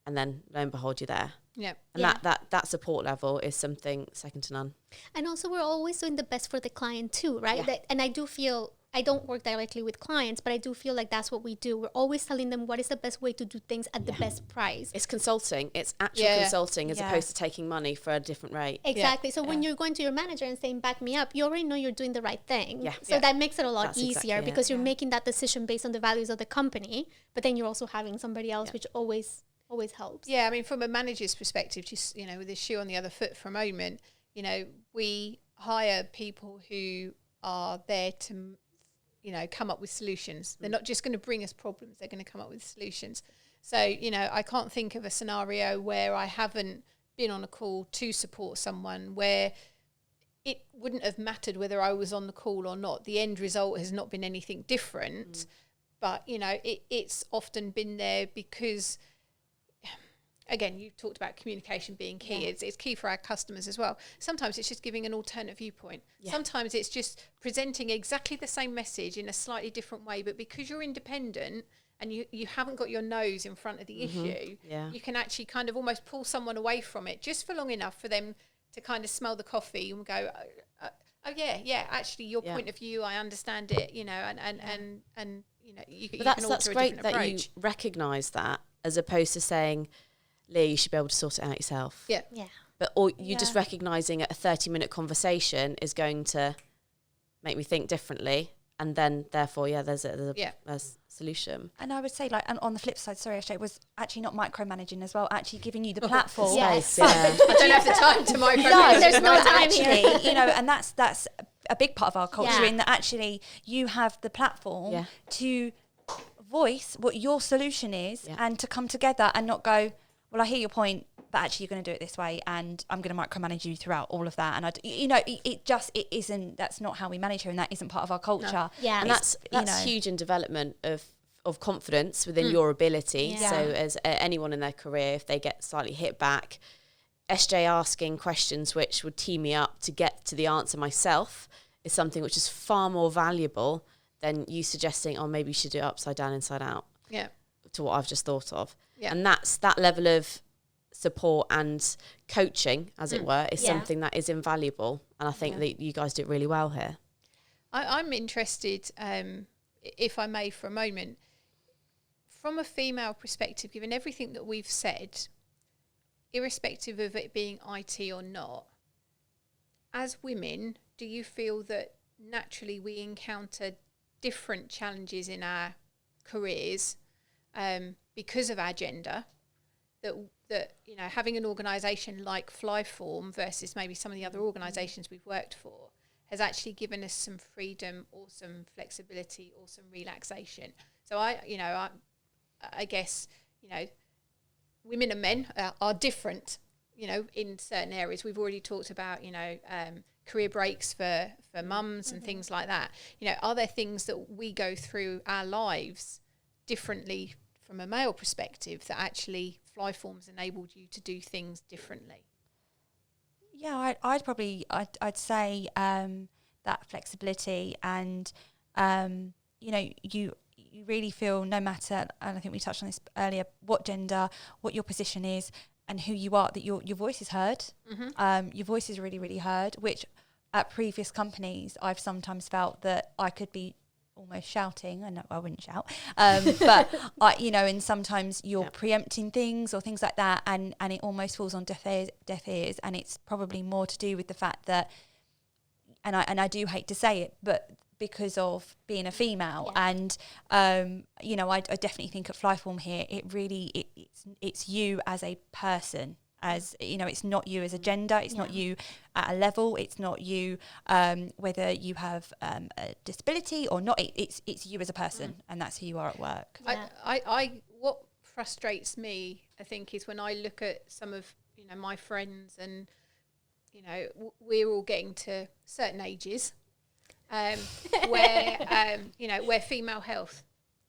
And then lo and behold, you're there. And that support level is something second to none. And also we're always doing the best for the client too, right? And I do feel, I don't work directly with clients, but I do feel like that's what we do. We're always telling them what is the best way to do things at the best price. It's consulting. It's actual consulting as opposed to taking money for a different rate. Exactly. So when you're going to your manager and saying, back me up, you already know you're doing the right thing. So that makes it a lot easier because you're making that decision based on the values of the company, but then you're also having somebody else, which always helps. Yeah, I mean, from a manager's perspective, just, you know, with the shoe on the other foot for a moment, you know, we hire people who are there to, you know, come up with solutions. They're not just going to bring us problems, they're going to come up with solutions. So, you know, I can't think of a scenario where I haven't been on a call to support someone where it wouldn't have mattered whether I was on the call or not. The end result has not been anything different, but, you know, it's often been there because, again, you talked about communication being key. It's key for our customers as well. Sometimes it's just giving an alternate viewpoint. Sometimes it's just presenting exactly the same message in a slightly different way, but because you're independent and you haven't got your nose in front of the issue, you can actually kind of almost pull someone away from it just for long enough for them to kind of smell the coffee and go, actually your point of view, I understand it, you know, and you know, you can alter that's a great different that approach. you recognise that, as opposed to saying, Leah, you should be able to sort it out yourself. Yeah. But you just recognising a 30-minute conversation is going to make me think differently, and then therefore, there's a solution. And I would say, like, and on the flip side, sorry, Ashley, it was actually not micromanaging as well, actually giving you the platform. I don't have the time to micromanage. No, there's no time here. You know, and that's a big part of our culture in that actually you have the platform to voice what your solution is and to come together and not go, well, I hear your point, but actually you're going to do it this way and I'm going to micromanage you throughout all of that. And it isn't, that's not how we manage here, and that isn't part of our culture. No. Yeah. And that's huge in development of of confidence within your ability. Yeah. So as anyone in their career, if they get slightly hit back, SJ asking questions which would tee me up to get to the answer myself is something which is far more valuable than you suggesting, oh, maybe you should do it upside down, inside out. Yeah. To what I've just thought of. Yeah. And that's that level of support and coaching, as it were, is Yeah. something that is invaluable. And I think that you guys do it really well here. I'm interested, if I may, for a moment, from a female perspective, given everything that we've said, irrespective of it being IT or not, as women, do you feel that naturally we encounter different challenges in our careers because of our gender? That you know, having an organisation like FlyForm versus maybe some of the other organisations we've worked for has actually given us some freedom or some flexibility or some relaxation. So I guess, you know, women and men are different, you know, in certain areas. We've already talked about, you know, career breaks for mums and things like that. You know, are there things that we go through our lives differently from a male perspective that actually FlyForm's enabled you to do things differently? Yeah, I'd say that flexibility and you know, you really feel no matter, and I think we touched on this earlier, what gender, what your position is, and who you are, that your voice is heard. Your voice is really, really heard. Which at previous companies, I've sometimes felt that I could be almost shouting. I know I wouldn't shout, but you know, and sometimes you're preempting things or things like that, and it almost falls on deaf ears, and it's probably more to do with the fact that, and I do hate to say it, but because of being a female, and you know, I definitely think at FlyForm here, it's you as a person. As you know, it's not you as a gender, it's not you at a level, it's not you whether you have a disability or not, it's you as a person, and that's who you are at work. I what frustrates me, I think, is when I look at some of, you know, my friends, and you know, we're all getting to certain ages where you know, where female health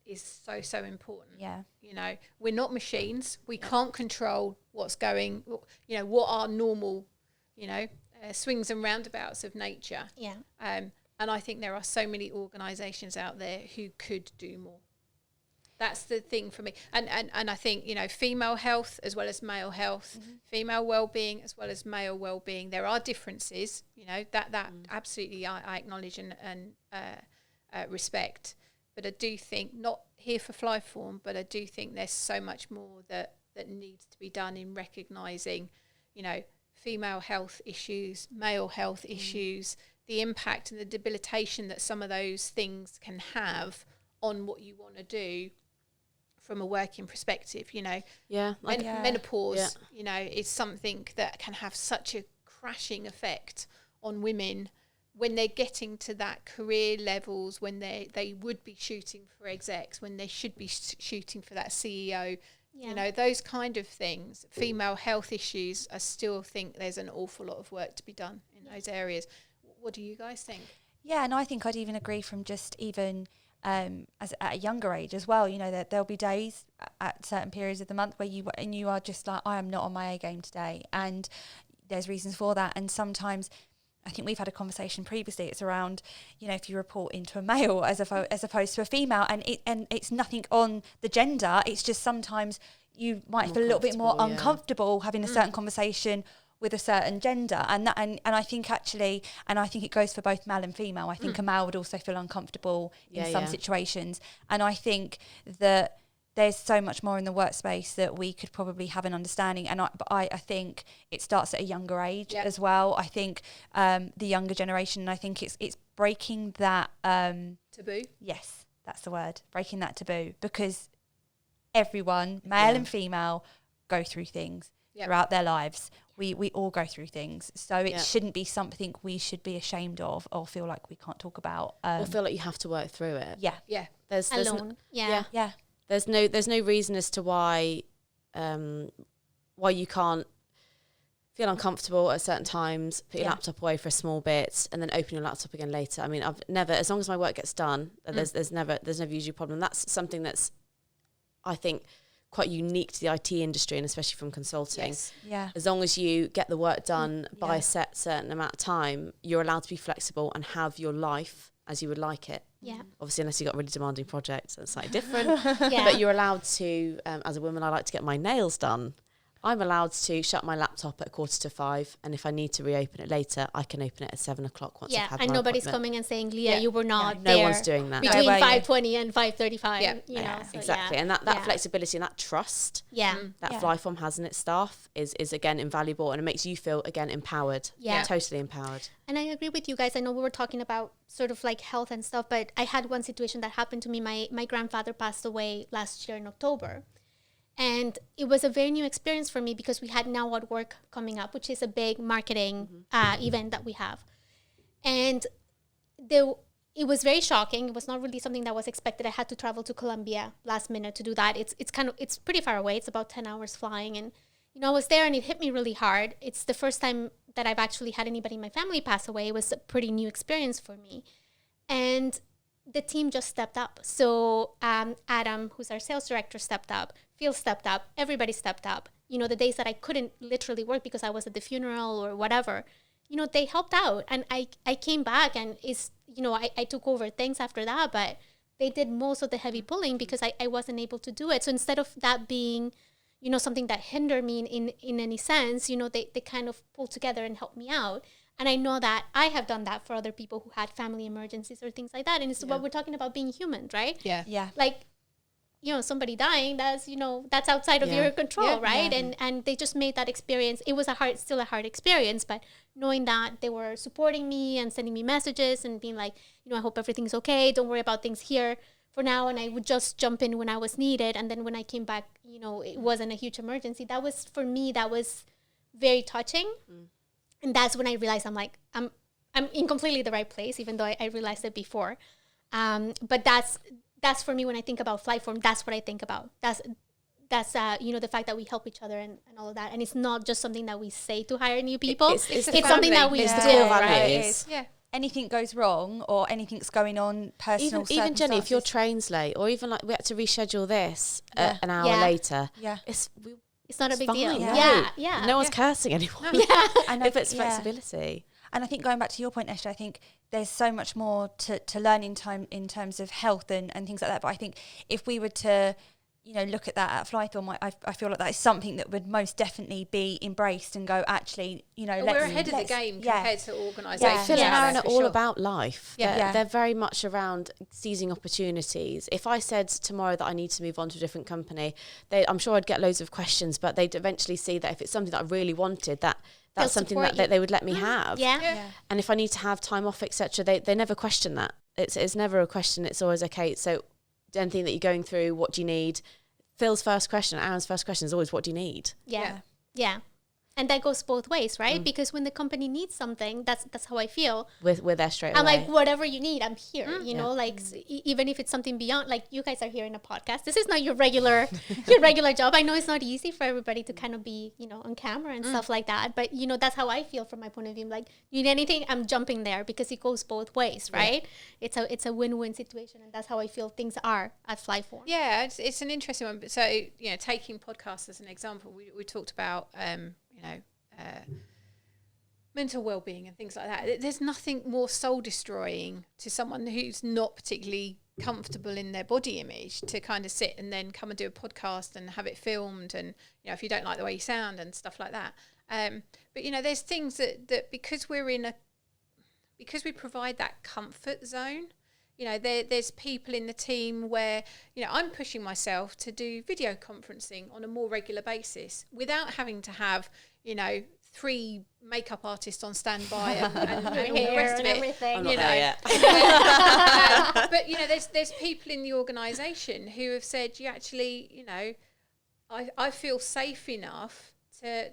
is so important. Yeah. You know, we're not machines. We can't control what's going, you know, what are normal, you know, swings and roundabouts of nature. Yeah. And I think there are so many organisations out there who could do more. That's the thing for me. And I think, you know, female health as well as male health, female well-being as well as male well-being, there are differences, you know, that absolutely I acknowledge and respect. But I do think, not here for FlyForm, but I do think there's so much more that needs to be done in recognising, you know, female health issues, male health issues, the impact and the debilitation that some of those things can have on what you want to do from a working perspective. You know, menopause, you know, is something that can have such a crashing effect on women when they're getting to that career levels, when they would be shooting for execs, when they should be shooting for that CEO, you know, those kind of things. Female health issues, I still think there's an awful lot of work to be done in those areas. What do you guys think? Yeah, and I think I'd even agree from just even as at a younger age as well. You know, that there'll be days at certain periods of the month where you are just like, I am not on my A game today, and there's reasons for that. And sometimes, I think we've had a conversation previously, it's around, you know, if you report into a male as opposed to a female, and it's nothing on the gender, it's just sometimes you might feel a little bit more uncomfortable having a certain conversation with a certain gender, and I think actually, and I think it goes for both male and female. I think a male would also feel uncomfortable in some situations, and I think that there's so much more in the workspace that we could probably have an understanding, and I think it starts at a younger age as well. I think the younger generation, I think it's breaking that taboo. Yes, that's the word, breaking that taboo, because everyone, male and female, go through things throughout their lives. We all go through things, so it shouldn't be something we should be ashamed of or feel like we can't talk about, or feel like you have to work through it. There's alone. There's no reason as to why you can't feel uncomfortable at certain times, put your laptop away for a small bit, and then open your laptop again later. I mean, I've never, as long as my work gets done, there's never usually a problem. That's something that's, I think, quite unique to the IT industry, and especially from consulting. Yes. Yeah. As long as you get the work done by a certain amount of time, you're allowed to be flexible and have your life as you would like it. Yeah. Obviously, unless you've got really demanding projects, that's slightly different. Yeah. But you're allowed to, as a woman, I like to get my nails done. I'm allowed to shut my laptop at 4:45, and if I need to reopen it later, I can open it at 7 o'clock once I've had and my nobody's appointment. coming and saying, Leah, you were not No there one's doing that. between No. 5:20 and 5:35. Yeah. You know, so Exactly. And that flexibility and that trust that FlyForm has in its staff is again invaluable, and it makes you feel again empowered. Yeah. Totally empowered. And I agree with you guys. I know we were talking about sort of like health and stuff, but I had one situation that happened to me. My grandfather passed away last year in October. And it was a very new experience for me because we had Now at Work coming up, which is a big marketing event that we have. And it was very shocking. It was not really something that was expected. I had to travel to Colombia last minute to do that. It's pretty far away. It's about 10 hours flying. And, you know, I was there and it hit me really hard. It's the first time that I've actually had anybody in my family pass away. It was a pretty new experience for me. And the team just stepped up. So Adam, who's our sales director, stepped up. Phil stepped up. Everybody stepped up. You know, the days that I couldn't literally work because I was at the funeral or whatever, you know, they helped out. And I came back and I took over things after that, but they did most of the heavy pulling because I wasn't able to do it. So instead of that being, you know, something that hindered me in any sense, you know, they kind of pulled together and helped me out. And I know that I have done that for other people who had family emergencies or things like that. And it's what we're talking about, being human, right? Yeah. Yeah. Like, you know, somebody dying, that's outside of your control, right? Yeah. And they just made that experience. It was still a hard experience, but knowing that they were supporting me and sending me messages and being like, you know, I hope everything's okay. Don't worry about things here for now. And I would just jump in when I was needed. And then when I came back, you know, it wasn't a huge emergency. That was, for me, that was very touching. And that's when I realized I'm in completely the right place, even though I realized it before. But that's for me, when I think about FlyForm, that's what I think about. That's you know, the fact that we help each other and all of that. And it's not just something that we say to hire new people. It's something that we it's do, the core right? values. Yeah. Anything goes wrong or anything's going on, personal Even Jenny, if your circumstances. train's late, or even like we had to reschedule this an hour Yeah. later, It's not a big deal. fine, yeah. Yeah. no one's cursing anyone. And If it's yeah. flexibility. And I think going back to your point, Esther, I think there's so much more to learn in terms of health and things like that. But I think if we were to, you know, look at that at FlyForm, I feel like that is something that would most definitely be embraced and go, actually, you know, We're ahead of the game compared to organisations. Yeah. Phil and Yeah. Aaron are all about life. Yeah. They're very much around seizing opportunities. If I said tomorrow that I need to move on to a different company, I'm sure I'd get loads of questions, but they'd eventually see that if it's something that I really wanted, that's They'll something support that you. they would let me have. Yeah. And if I need to have time off, etc., they never question that. It's never a question. It's always, okay, so anything that you're going through, what do you need? Phil's first question, Aaron's first question is always, what do you need? Yeah. And that goes both ways, right? Because when the company needs something, that's how I feel. We're there straight I'm away. like, whatever you need, I'm here. You know, like even if it's something beyond, like you guys are here in a podcast. This is not your regular job. I know it's not easy for everybody to kind of be, you know, on camera and stuff like that. But you know, that's how I feel from my point of view. I'm like, you need anything, I'm jumping there, because it goes both ways, right? It's a win-win situation, and that's how I feel things are at FlyForm. Yeah, it's an interesting one. So, you know, taking podcasts as an example, we talked about, mental well-being and things like that. There's nothing more soul-destroying to someone who's not particularly comfortable in their body image to kind of sit and then come and do a podcast and have it filmed, and, you know, if you don't like the way you sound and stuff like that. But, you know, there's things that because we provide that comfort zone, you know, there's people in the team where, you know, I'm pushing myself to do video conferencing on a more regular basis without having to have, you know, 3 makeup artists on standby and all the rest of it. Everything. I'm not you know. there yet. But, you know, there's people in the organisation who have said, you actually, you know, I feel safe enough to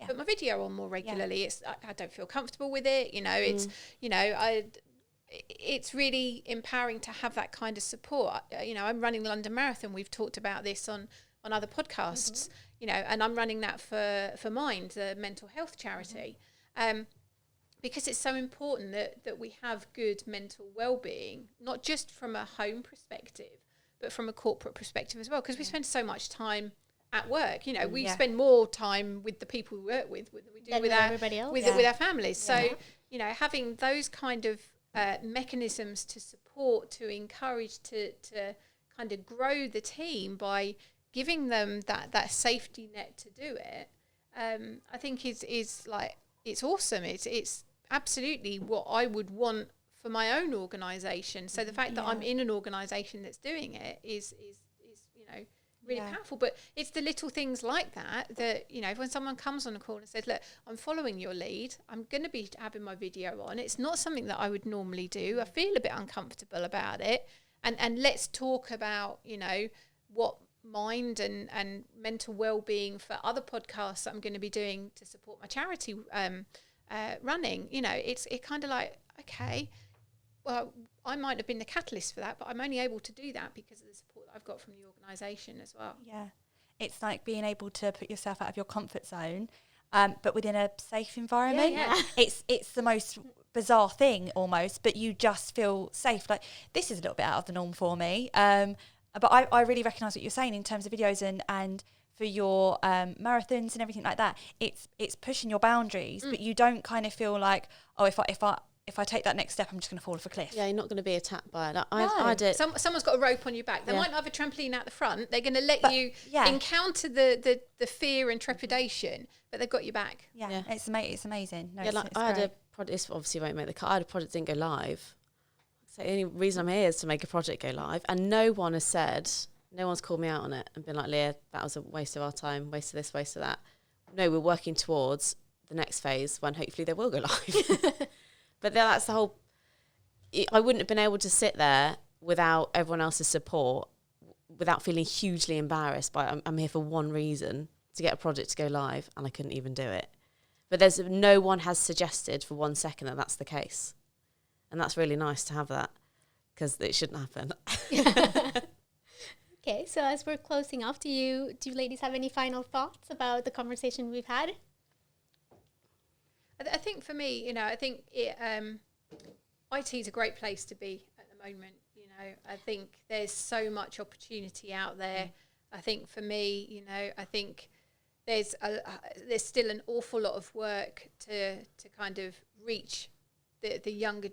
put my video on more regularly. I don't feel comfortable with it. You know, it's, you know, it's really empowering to have that kind of support. You know, I'm running the London Marathon. We've talked about this on on other podcasts, you know, and I'm running that for Mind, the mental health charity, because it's so important that we have good mental well-being, not just from a home perspective, but from a corporate perspective as well, because we spend so much time at work. You know, we spend more time with the people we work with than we do with everybody else. with our families. So, you know, having those kind of mechanisms to support, to encourage, to kind of grow the team by giving them that safety net to do it, I think is like, it's awesome. It's absolutely what I would want for my own organisation. So the fact that I'm in an organisation that's doing it is you know, really powerful. But it's the little things like that, you know, when someone comes on a call and says, look, I'm following your lead, I'm going to be having my video on, it's not something that I would normally do, I feel a bit uncomfortable about it, and let's talk about, you know, what mind and mental well-being for other podcasts that I'm going to be doing to support my charity running. You know, it kind of like, okay, well, I might have been the catalyst for that, but I'm only able to do that because of the support that I've got from the organisation as well. Yeah, it's like being able to put yourself out of your comfort zone, but within a safe environment. Yeah. It's the most bizarre thing almost, but you just feel safe. Like, this is a little bit out of the norm for me. But I really recognise what you're saying in terms of videos and for your marathons and everything like that. It's pushing your boundaries, but you don't kind of feel like, oh, if I take that next step, I'm just going to fall off a cliff. Yeah, you're not going to be attacked by it. I did. Someone's got a rope on your back. They might not have a trampoline out the front. They're going to let you encounter the fear and trepidation, but they've got your back. Yeah. It's amazing. No, like it's I had great. a project. This obviously won't make the cut. I had a project that didn't go live. So the only reason I'm here is to make a project go live, and no one's called me out on it and been like, Leah, that was a waste of our time, waste of this, waste of that. No, we're working towards the next phase when hopefully they will go live. But that's the whole. I wouldn't have been able to sit there without everyone else's support, without feeling hugely embarrassed by I'm here for one reason, to get a project to go live, and I couldn't even do it. But no one has suggested for 1 second that that's the case. And that's really nice to have that, because it shouldn't happen. Okay, so as we're closing off, do you ladies have any final thoughts about the conversation we've had? I think for me, you know, I think IT is a great place to be at the moment. You know, I think there's so much opportunity out there. I think for me, you know, I think there's still an awful lot of work to kind of reach the younger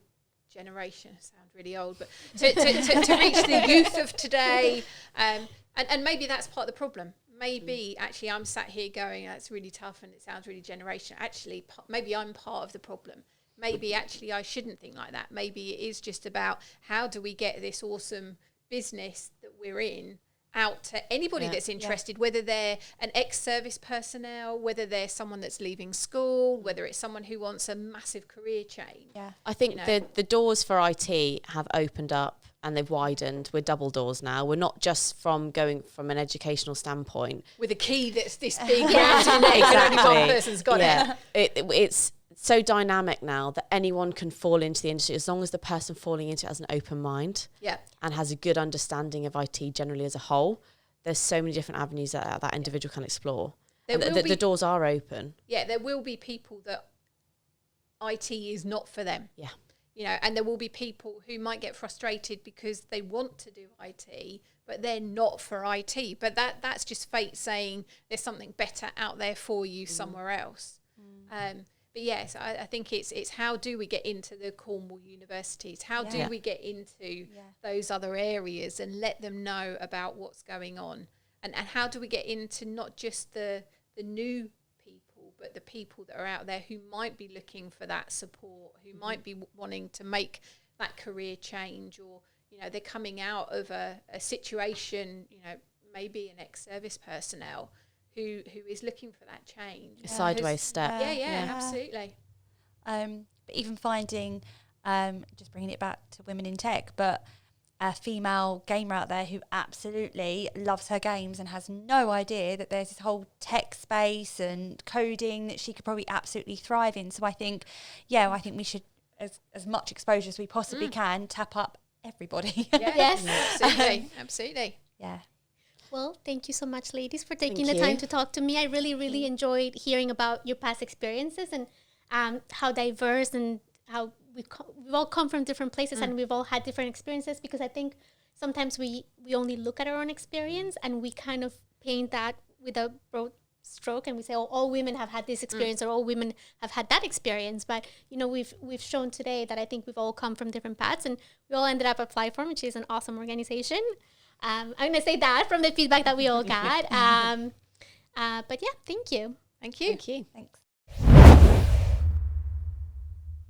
generation. I sound really old, but to reach the youth of today, and maybe that's part of the problem. Maybe actually I'm sat here going, that's really tough and it sounds really generational. Actually, maybe I'm part of the problem. Maybe actually I shouldn't think like that. Maybe it is just about how do we get this awesome business that we're in out to anybody that's interested, whether they're an ex-service personnel, whether they're someone that's leaving school, whether it's someone who wants a massive career change. Yeah, I think the doors for IT have opened up and they've widened. We're double doors now. We're not just going from an educational standpoint. With a key that's this big round your neck and only one person's got it. It's so dynamic now that anyone can fall into the industry as long as the person falling into it has an open mind and has a good understanding of IT generally as a whole. There's so many different avenues that individual can explore. The doors are open. Yeah, there will be people that IT is not for them. Yeah. You know, and there will be people who might get frustrated because they want to do IT, but they're not for IT. But that's just fate saying there's something better out there for you somewhere else. But yes, I think it's how do we get into the Cornwall universities? How do we get into those other areas and let them know about what's going on? And how do we get into not just the new people, but the people that are out there who might be looking for that support, who might be wanting to make that career change, or, you know, they're coming out of a situation, you know, maybe an ex-service personnel who is looking for that change. A sideways step. Yeah, absolutely. But even finding, just bringing it back to women in tech, but a female gamer out there who absolutely loves her games and has no idea that there's this whole tech space and coding that she could probably absolutely thrive in. So I think we should, as much exposure as we possibly can, tap up everybody. Yes, absolutely. Yeah. Well, thank you so much, ladies, for taking Thank the time you. to talk to me. I really, really enjoyed hearing about your past experiences and how diverse and how we've all come from different places and we've all had different experiences, because I think sometimes we only look at our own experience and we kind of paint that with a broad stroke and we say, oh, all women have had this experience or all women have had that experience. But, you know, we've shown today that I think we've all come from different paths and we all ended up at FlyForm, which is an awesome organization. I'm going to say that from the feedback that we all got. But yeah, thank you. Thank you. Thank you. Thanks.